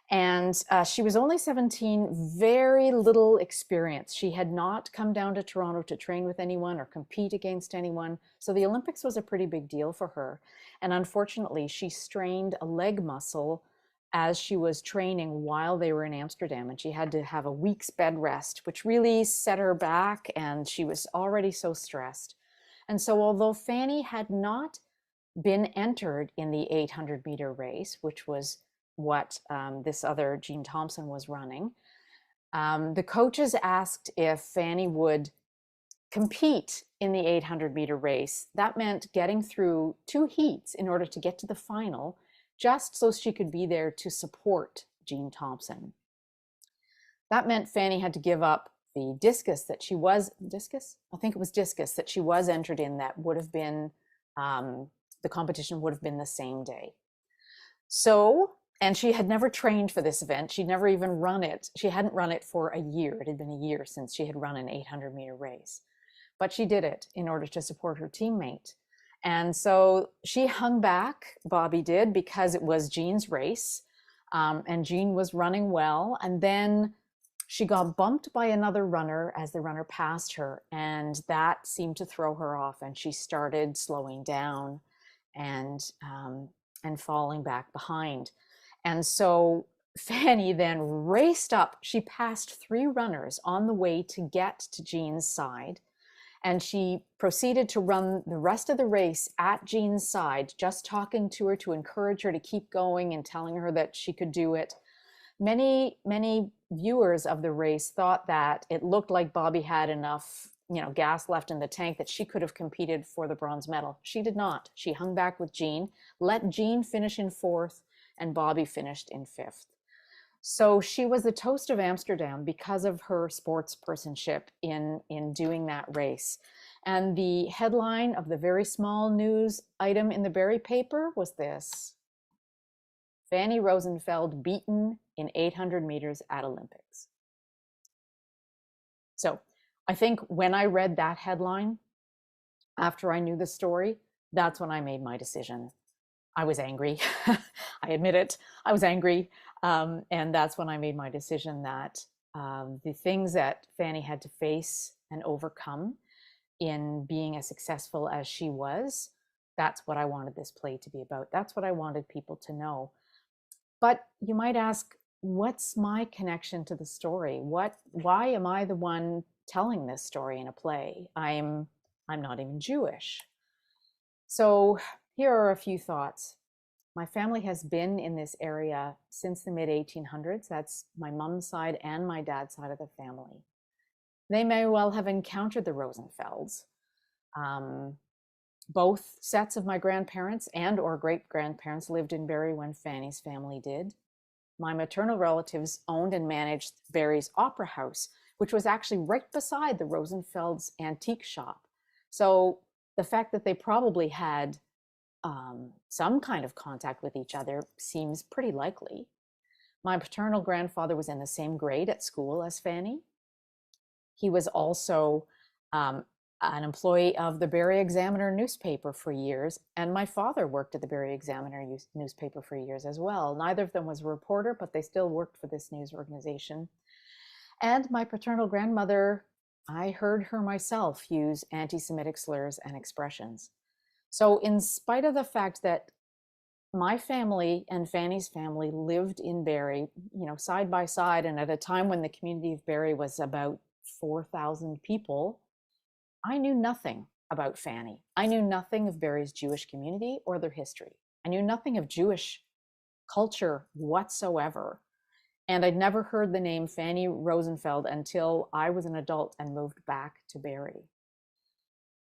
And she was only 17, very little experience. She had not come down to Toronto to train with anyone or compete against anyone. So the Olympics was a pretty big deal for her. And unfortunately, she strained a leg muscle as she was training while they were in Amsterdam. And she had to have a week's bed rest, which really set her back. And she was already so stressed. And so although Fanny had not been entered in the 800-meter race, which was what this other Jean Thompson was running, the coaches asked if Fanny would compete in the 800-meter race. That meant getting through 2 heats in order to get to the final, just so she could be there to support Jean Thompson. That meant Fanny had to give up the discus that she was, I think it was discus that she was entered in. That would have been, the competition would have been the same day. So, and she had never trained for this event. She'd never even run it. She hadn't run it for a year. It had been a year since she had run an 800-meter race. But she did it in order to support her teammate. And so she hung back, Bobbie did, because it was Jean's race. And Jean was running well. And then she got bumped by another runner as the runner passed her. And that seemed to throw her off. And she started slowing down and falling back behind. And so Fanny then raced up. She passed 3 runners on the way to get to Jean's side. And she proceeded to run the rest of the race at Jean's side, just talking to her to encourage her to keep going and telling her that she could do it. Many viewers of the race thought that it looked like Bobbie had enough, gas left in the tank that she could have competed for the bronze medal. She did not. She hung back with Jean, let Jean finish in 4th, and Bobbie finished in 5th. So she was the toast of Amsterdam because of her sportspersonship in doing that race. And the headline of the very small news item in the Barrie paper was this: Fanny Rosenfeld beaten in 800 meters at Olympics. So I think when I read that headline, after I knew the story, that's when I made my decision. I was angry. I admit it. I was angry. And that's when I made my decision that the things that Fanny had to face and overcome in being as successful as she was, that's what I wanted this play to be about. That's what I wanted people to know. But you might ask, what's my connection to the story? Why am I the one telling this story in a play? I'm not even Jewish. So here are a few thoughts. My family has been in this area since the mid 1800s. That's my mom's side and my dad's side of the family. They may well have encountered the Rosenfelds. Both sets of my grandparents and or great-grandparents lived in Barrie when Fanny's family did. My maternal relatives owned and managed Barrie's Opera House, which was actually right beside the Rosenfeld's antique shop. So the fact that they probably had some kind of contact with each other seems pretty likely. My paternal grandfather was in the same grade at school as Fanny. He was also an employee of the Barrie Examiner newspaper for years, and my father worked at the Barrie Examiner newspaper for years as well. Neither of them was a reporter, but they still worked for this news organization. And my paternal grandmother, I heard her myself use anti-Semitic slurs and expressions. So in spite of the fact that my family and Fanny's family lived in Barrie, side by side, and at a time when the community of Barrie was about 4,000 people, I knew nothing about Fanny. I knew nothing of Barrie's Jewish community or their history. I knew nothing of Jewish culture whatsoever. And I'd never heard the name Fanny Rosenfeld until I was an adult and moved back to Barrie.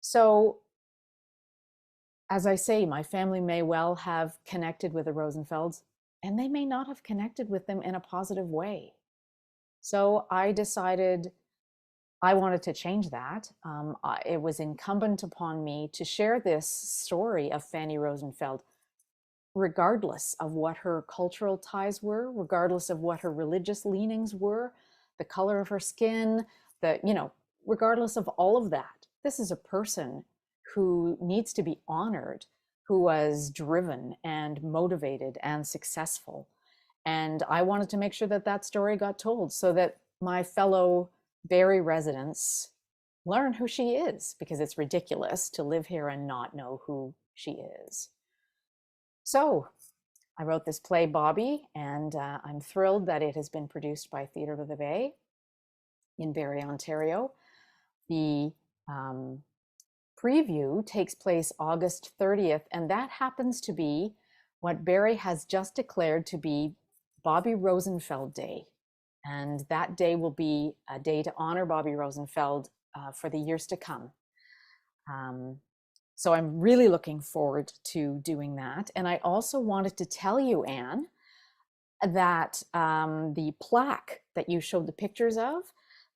So, as I say, my family may well have connected with the Rosenfelds, and they may not have connected with them in a positive way. So I decided I wanted to change that. It was incumbent upon me to share this story of Fanny Rosenfeld, regardless of what her cultural ties were, regardless of what her religious leanings were, the color of her skin, regardless of all of that. This is a person who needs to be honored, who was driven and motivated and successful. And I wanted to make sure that that story got told so that my fellow Barrie residents learn who she is, because it's ridiculous to live here and not know who she is. So I wrote this play, Bobbie, and I'm thrilled that it has been produced by Theatre of the Bay in Barrie, Ontario. The preview takes place August 30th, and that happens to be what Barrie has just declared to be Bobbie Rosenfeld Day. And that day will be a day to honor Bobbie Rosenfeld for the years to come. So I'm really looking forward to doing that. And I also wanted to tell you, Anne, that the plaque that you showed the pictures of,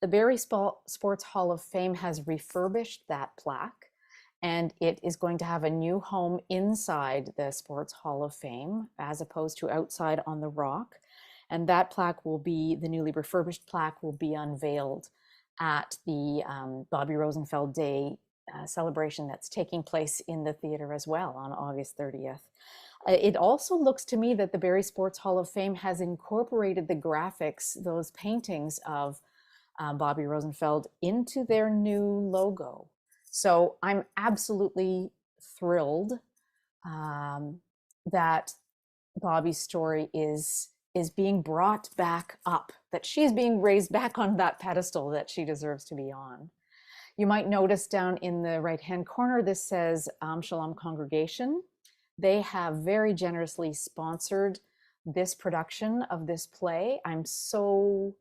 the Barrie Sports Hall of Fame has refurbished that plaque, and it is going to have a new home inside the Sports Hall of Fame as opposed to outside on the rock. And that plaque will be, the newly refurbished plaque will be unveiled at the Bobbie Rosenfeld Day celebration that's taking place in the theater as well on August 30th. It also looks to me that the Barrie Sports Hall of Fame has incorporated the graphics, those paintings of Bobbie Rosenfeld, into their new logo. So I'm absolutely thrilled that Bobbie's story is being brought back up, that she's being raised back on that pedestal that she deserves to be on. You might notice down in the right-hand corner, this says Shalom Congregation. They have very generously sponsored this production of this play. I'm so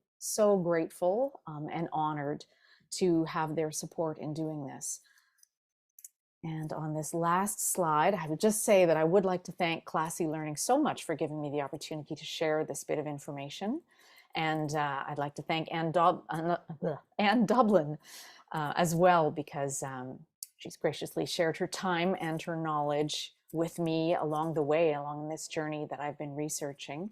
grateful and honored to have their support in doing this. And on this last slide, I would just say that I would like to thank Classy Learning so much for giving me the opportunity to share this bit of information. And I'd like to thank Anne Dublin as well, because she's graciously shared her time and her knowledge with me along the way, along this journey that I've been researching.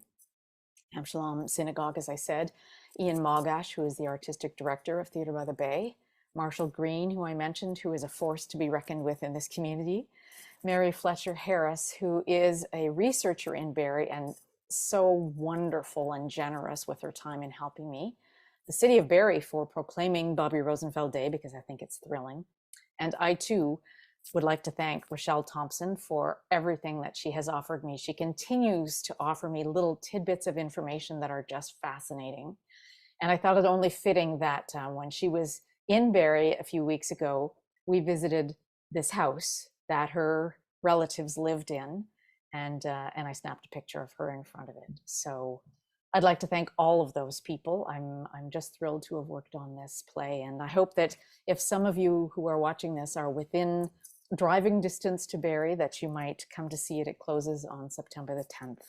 Ham Shalom Synagogue, as I said, Ian Mogash, who is the artistic director of Theatre by the Bay, Marshall Green, who I mentioned, who is a force to be reckoned with in this community, Mary Fletcher Harris, who is a researcher in Barrie and so wonderful and generous with her time in helping me, the City of Barrie for proclaiming Bobbie Rosenfeld Day, because I think it's thrilling, and I too, would like to thank Rochelle Thompson for everything that she has offered me. She continues to offer me little tidbits of information that are just fascinating. And I thought it only fitting that when she was in Barrie a few weeks ago, we visited this house that her relatives lived in, and I snapped a picture of her in front of it. So I'd like to thank all of those people. I'm just thrilled to have worked on this play, and I hope that if some of you who are watching this are within driving distance to Barrie, that you might come to see it. It closes on September the 10th.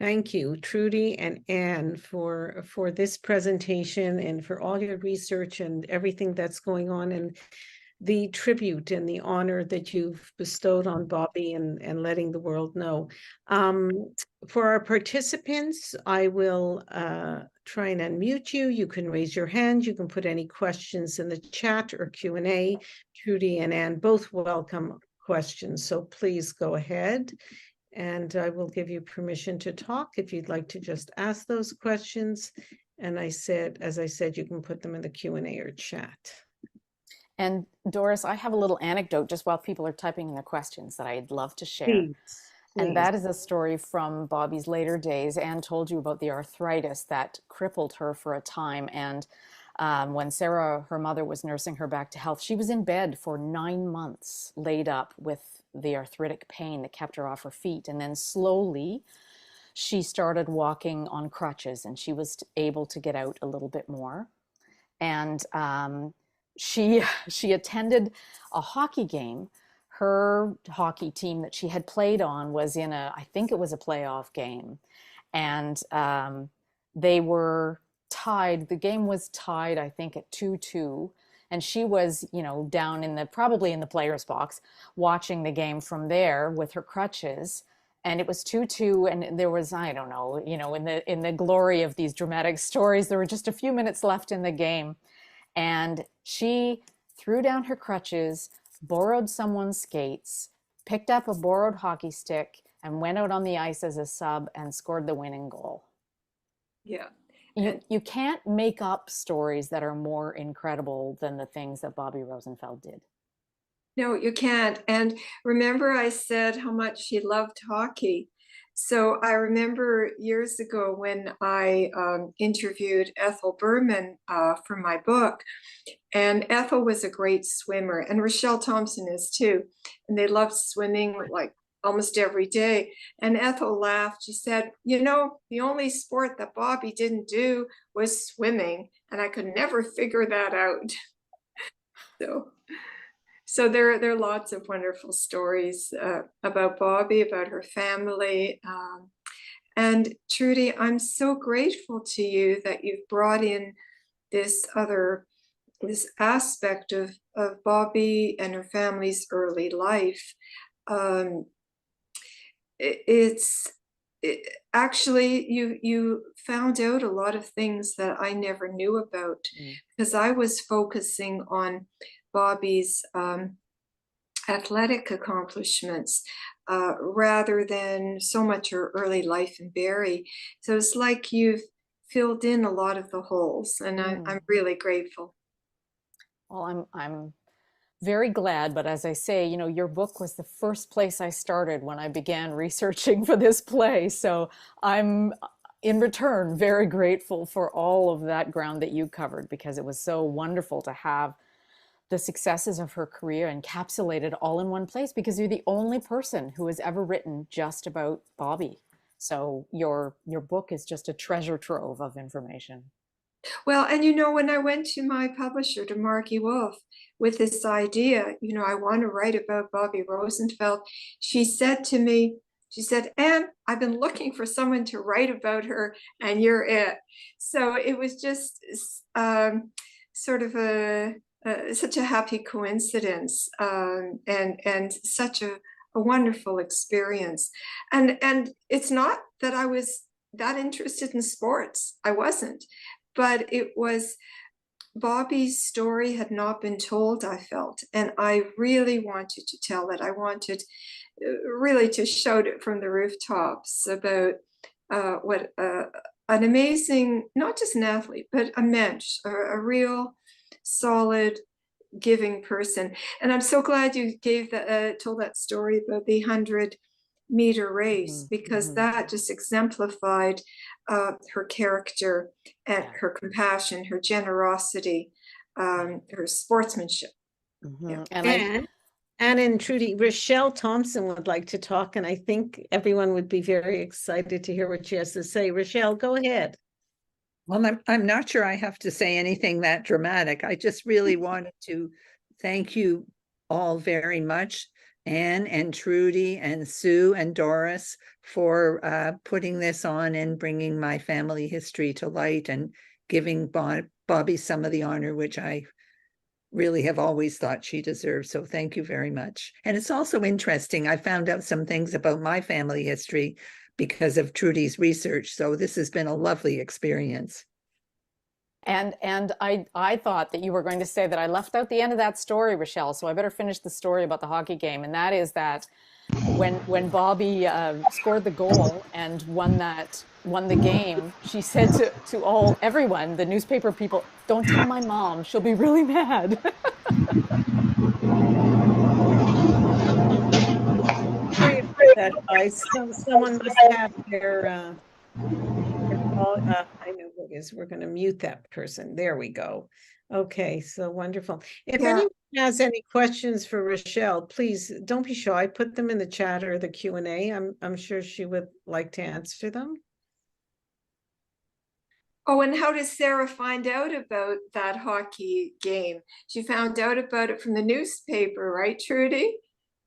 Thank you, Trudy and Anne, for this presentation and for all your research and everything that's going on, and the tribute and the honor that you've bestowed on Bobbie and letting the world know. For our participants, I will try and unmute you. You can raise your hand. You can put any questions in the chat or Q&A. Trudy and Anne both welcome questions, so please go ahead. And I will give you permission to talk if you'd like to just ask those questions. And as I said, you can put them in the Q&A or chat. And Doris, I have a little anecdote just while people are typing in their questions that I'd love to share. Please. And that is a story from Bobbie's later days. Anne told you about the arthritis that crippled her for a time. And when Sarah, her mother, was nursing her back to health, she was in bed for 9 months, laid up with the arthritic pain that kept her off her feet. And then slowly she started walking on crutches, and she was able to get out a little bit more. And she attended a hockey game. Her hockey team that she had played on was in I think it was a playoff game. And they were tied. The game was tied, I think, at 2-2. And she was, down probably in the player's box, watching the game from there with her crutches. And it was 2-2. And there was, I don't know, in the glory of these dramatic stories, there were just a few minutes left in the game. And she threw down her crutches, borrowed someone's skates, picked up a borrowed hockey stick, and went out on the ice as a sub and scored the winning goal. Yeah. You can't make up stories that are more incredible than the things that Bobbie Rosenfeld did. No, you can't. And remember, I said how much she loved hockey. So I remember years ago when I interviewed Ethel Berman for my book, and Ethel was a great swimmer, and Rochelle Thompson is too. And they loved swimming like almost every day. And Ethel laughed. She said, the only sport that Bobbie didn't do was swimming, and I could never figure that out. So there are lots of wonderful stories about Bobbie, about her family. And Trudy, I'm so grateful to you that you've brought in this aspect of Bobbie and her family's early life. Actually, you found out a lot of things that I never knew about, because I was focusing on Bobbie's athletic accomplishments rather than so much her early life in Barrie. So it's like you've filled in a lot of the holes, and I'm really grateful. Well, I'm very glad, but as I say, your book was the first place I started when I began researching for this play. So I'm, in return, very grateful for all of that ground that you covered, because it was so wonderful to have the successes of her career encapsulated all in one place, because you're the only person who has ever written just about Bobbie. So your book is just a treasure trove of information. Well, and when I went to my publisher, to Marky Wolf, with this idea, I want to write about Bobbie Rosenfeld, she said to me, Anne, I've been looking for someone to write about her, and you're it. So it was just sort of such a happy coincidence, and such a wonderful experience. And it's not that I was that interested in sports. I wasn't. But it was, Bobbie's story had not been told, I felt, and I really wanted to tell it. I wanted really to shout it from the rooftops about what an amazing, not just an athlete, but a mensch, a real solid, giving person. And I'm so glad you told that story about the 100-meter race, because that just exemplified her character and her compassion, her generosity, her sportsmanship. Yeah. And in Trudy, Rochelle Thompson would like to talk, and I think everyone would be very excited to hear what she has to say. Rochelle, go ahead. Well, I'm not sure I have to say anything that dramatic. I just really wanted to thank you all very much, Anne and Trudy and Sue and Doris, for putting this on and bringing my family history to light and giving Bobbie some of the honor, which I really have always thought she deserves. So thank you very much. And it's also interesting. I found out some things about my family history because of Trudy's research. So this has been a lovely experience. And I thought that you were going to say that I left out the end of that story, Rochelle. So I better finish the story about the hockey game. And that is that when Bobbie scored the goal and won the game, she said to everyone, the newspaper people, "Don't tell my mom; she'll be really mad." Sorry about that, guys. Someone must have their I know who it is. We're going to mute that person. There we go. Okay, so wonderful. If anyone has any questions for Rochelle, please don't be shy. Put them in the chat or the Q&A. I'm sure she would like to answer them. Oh, and how does Sarah find out about that hockey game? She found out about it from the newspaper, right, Trudy?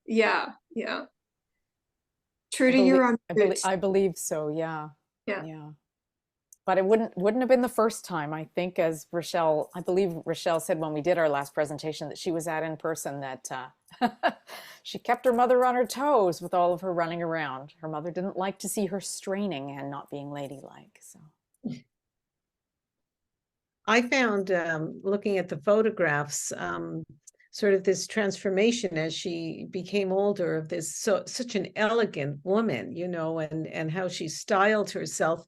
Yeah. Trudy, you're on mute. I believe so. Yeah. Yeah. But it wouldn't have been the first time. I think, as Rochelle, I believe Rochelle said when we did our last presentation that she was at in person, that she kept her mother on her toes with all of her running around. Her mother didn't like to see her straining and not being ladylike. So I found, looking at the photographs, sort of this transformation as she became older of this such an elegant woman, and how she styled herself.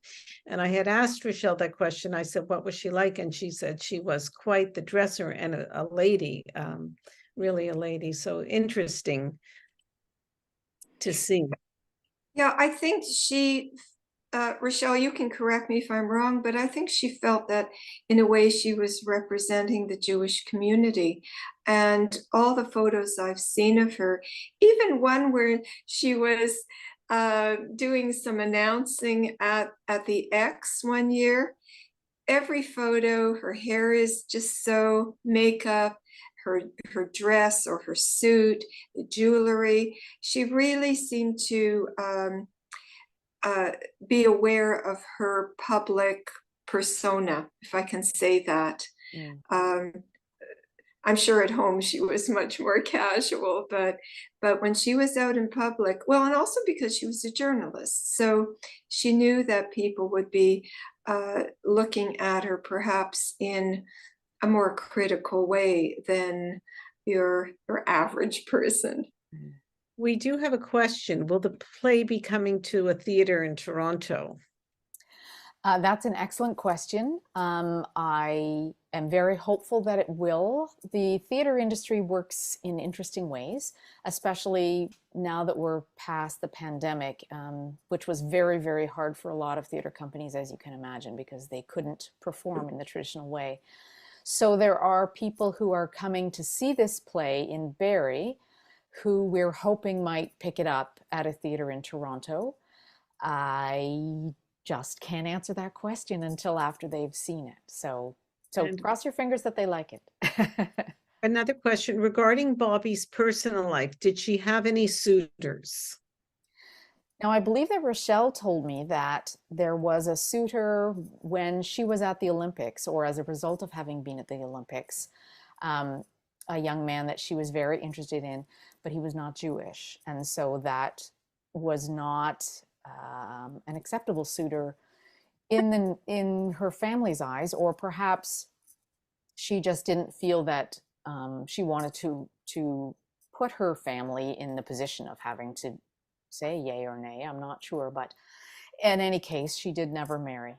And I had asked Rochelle that question. I said, what was she like? And she said she was quite the dresser and a lady, really a lady. So interesting to see. Yeah, I think she, Rochelle, you can correct me if I'm wrong, but I think she felt that in a way she was representing the Jewish community. And all the photos I've seen of her, even one where she was doing some announcing at the X one year, every photo, her hair is just so makeup, her dress or her suit, the jewelry, she really seemed to be aware of her public persona, if I can say that. I'm sure at home she was much more casual, but when she was out in public, well, and also because she was a journalist, so she knew that people would be looking at her perhaps in a more critical way than your average person. We do have a question. Will the play be coming to a theater in Toronto? That's an excellent question. I am very hopeful that it will. The theater industry works in interesting ways, especially now that we're past the pandemic, which was very, very hard for a lot of theater companies, as you can imagine, because they couldn't perform in the traditional way. So there are people who are coming to see this play in Barrie who we're hoping might pick it up at a theater in Toronto. I just can't answer that question until after they've seen it. So cross your fingers that they like it. Another question regarding Bobbie's personal life. Did she have any suitors? Now, I believe that Rochelle told me that there was a suitor when she was at the Olympics, or as a result of having been at the Olympics, a young man that she was very interested in, but he was not Jewish. And so that was not an acceptable suitor in her family's eyes, or perhaps she just didn't feel that she wanted to put her family in the position of having to say yay or nay. I'm not sure, but in any case, she did never marry.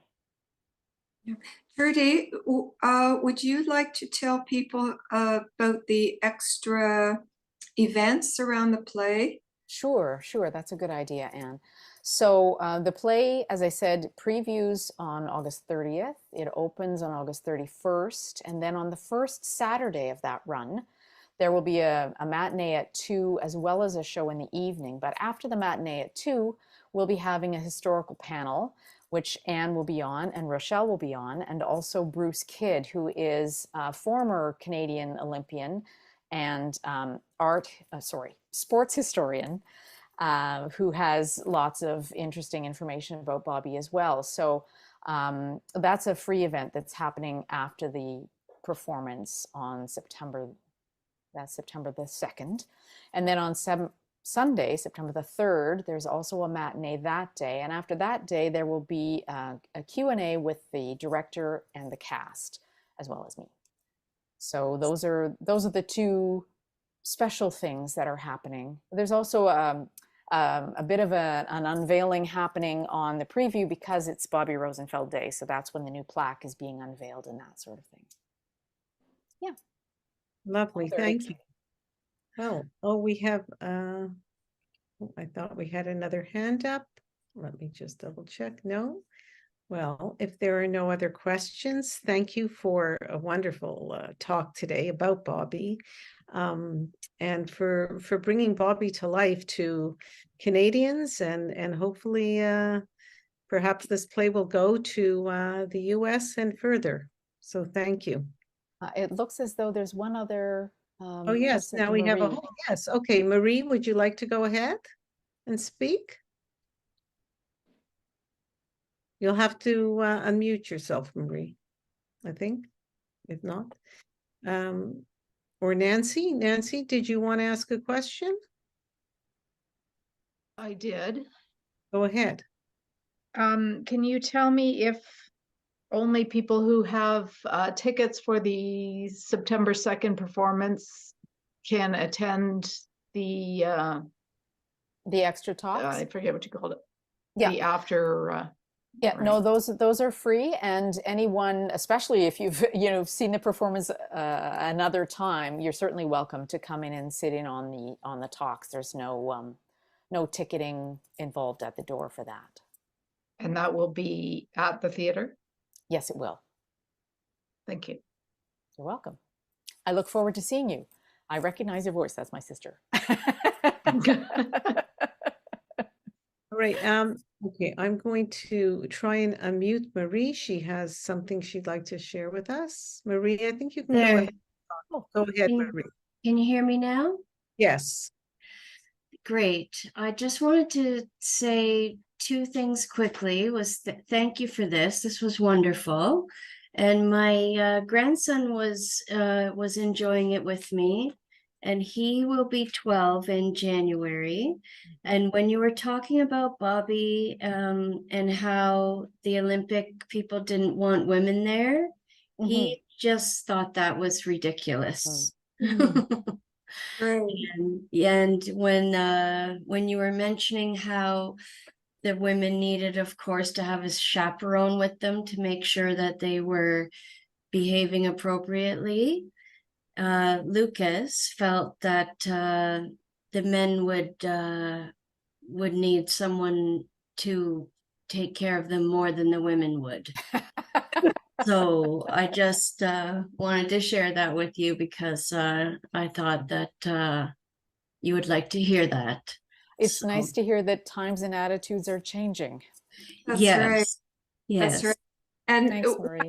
Trudy, would you like to tell people about the extra events around the play? Sure, sure. That's a good idea, Anne. So the play, as I said, previews on August 30th. It opens on August 31st. And then on the first Saturday of that run, there will be a matinee at 2 as well as a show in the evening. But after the matinee at 2, we'll be having a historical panel, which Anne will be on and Rochelle will be on, and also Bruce Kidd, who is a former Canadian Olympian and sports historian, who has lots of interesting information about Bobbie as well. So that's a free event that's happening after the performance on September the 2nd. And then on Sunday, September the 3rd, there's also a matinee that day. And after that day, there will be a Q&A with the director and the cast, as well as me. So those are the two special things that are happening. There's also a bit of an unveiling happening on the preview because it's Bobbie Rosenfeld Day. So that's when the new plaque is being unveiled and that sort of thing. Yeah. Lovely, thank you. Oh, we have, I thought we had another hand up. Let me just double check. No? Well, if there are no other questions, thank you for a wonderful talk today about Bobbie, and for bringing Bobbie to life to Canadians, and hopefully perhaps this play will go to the US and further. So thank you. It looks as though there's one other Oh, yes, now we have a whole, yes. Okay, Marie, would you like to go ahead and speak? You'll have to unmute yourself, Marie, I think, if not. Or Nancy. Nancy, did you want to ask a question? I did. Go ahead. Can you tell me if only people who have tickets for the September 2nd performance can attend the extra talks? I forget what you called it. Yeah. The after. Yeah, right. no, those are free, and anyone, especially if you've seen the performance another time, you're certainly welcome to come in and sit in on the talks. There's no ticketing involved at the door for that. And that will be at the theater? Yes, it will. Thank you. You're welcome. I look forward to seeing you. I recognize your voice. That's my sister. All right. Okay, I'm going to try and unmute Marie. She has something she'd like to share with us. Marie, I think you can go ahead. Oh, go ahead, Marie. Can you hear me now? Yes. Great. I just wanted to say two things quickly. Thank you for this. This was wonderful. And my grandson was enjoying it with me, and he will be 12 in January. And when you were talking about Bobbie and how the Olympic people didn't want women there, he just thought that was ridiculous. And when you were mentioning how the women needed, of course, to have a chaperone with them to make sure that they were behaving appropriately, Lucas felt that the men would need someone to take care of them more than the women would. So I just wanted to share that with you because I thought that you would like to hear that. It's nice to hear that times and attitudes are changing. That's yes. right. Yes. That's right. And Thanks, Marie.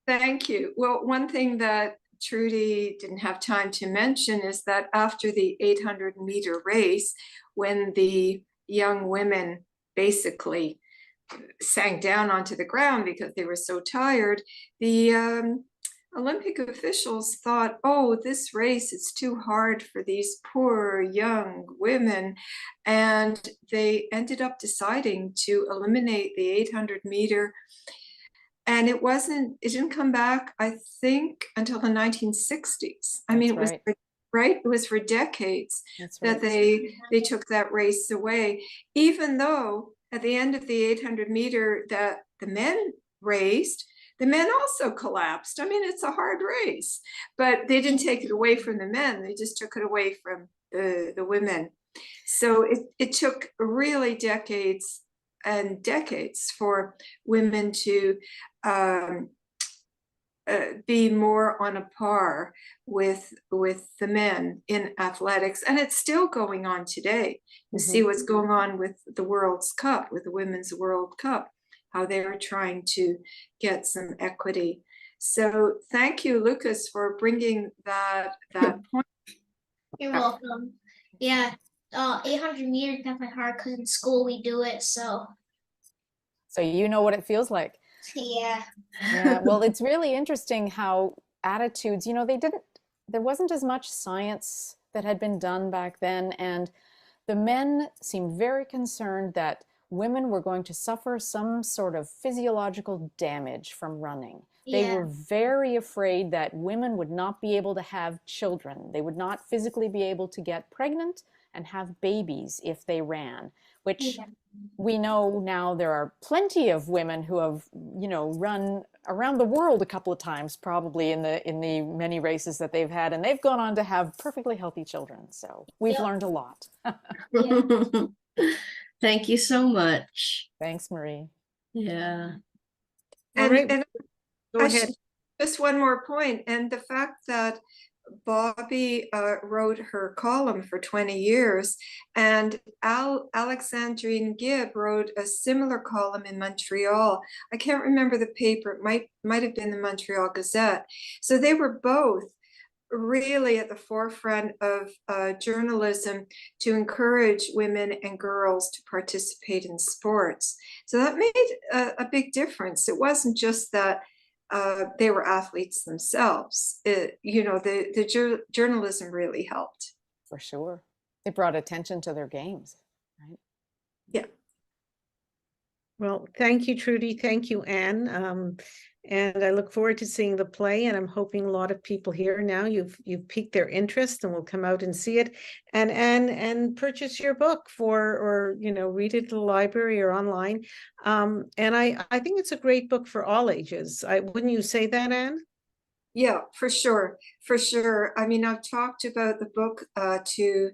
Thank you. Well, one thing that Trudy didn't have time to mention is that after the 800-meter race, when the young women basically sank down onto the ground because they were so tired, the Olympic officials thought, oh, this race is too hard for these poor young women. And they ended up deciding to eliminate the 800-meter. And it didn't come back, I think, until the 1960s. I mean, it was right. It was for decades that they took that race away, even though at the end of the 800-meter that the men raced, the men also collapsed. I mean, it's a hard race, but they didn't take it away from the men. They just took it away from the women. So it took really decades and decades for women to be more on a par with the men in athletics, and it's still going on today. You see what's going on with the World's Cup, with the Women's World Cup, how they are trying to get some equity. So thank you, Lucas, for bringing that point. You're welcome. Yeah, 800 meters is definitely hard because in school we do it. So you know what it feels like. yeah. Yeah, well, it's really interesting how attitudes, you know, there wasn't as much science that had been done back then, and the men seemed very concerned that women were going to suffer some sort of physiological damage from running. They were very afraid that women would not be able to have children. They would not physically be able to get pregnant and have babies if they ran, which we know now there are plenty of women who have, you know, run around the world a couple of times, probably in the many races that they've had, and they've gone on to have perfectly healthy children. So we've learned a lot. Thank you so much. Thanks, Marie. Yeah. All right, And go ahead. just one more point, and the fact that Bobbie wrote her column for 20 years, and Alexandrine Gibb wrote a similar column in Montreal. I can't remember the paper, it might have been the Montreal Gazette. So they were both really at the forefront of journalism to encourage women and girls to participate in sports. So that made a big difference. It wasn't just that they were athletes themselves. You know, the journalism really helped. For sure. It brought attention to their games, right? Yeah. Well, thank you, Trudy. Thank you, Anne. And I look forward to seeing the play, and I'm hoping a lot of people here now you've piqued their interest and will come out and see it and purchase your book or you know, read it at the library or online. And I think it's a great book for all ages. Wouldn't you say that, Anne? Yeah, for sure. For sure. I mean, I've talked about the book to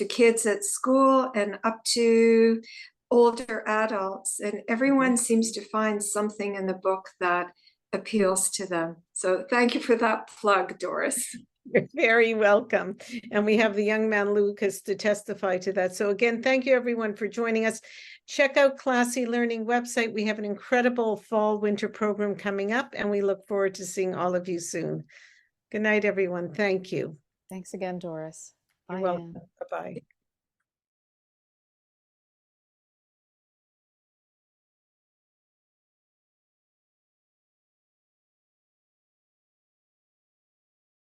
kids at school and up to older adults, and everyone seems to find something in the book that appeals to them. So thank you for that plug, Doris. You're very welcome. And we have the young man Lucas to testify to that. So again, thank you everyone for joining us. Check out Classy Learning website. We have an incredible fall winter program coming up, and we look forward to seeing all of you soon. Good night, everyone. Thank you. Thanks again, Doris. You're Bye, welcome. Anne. Bye-bye.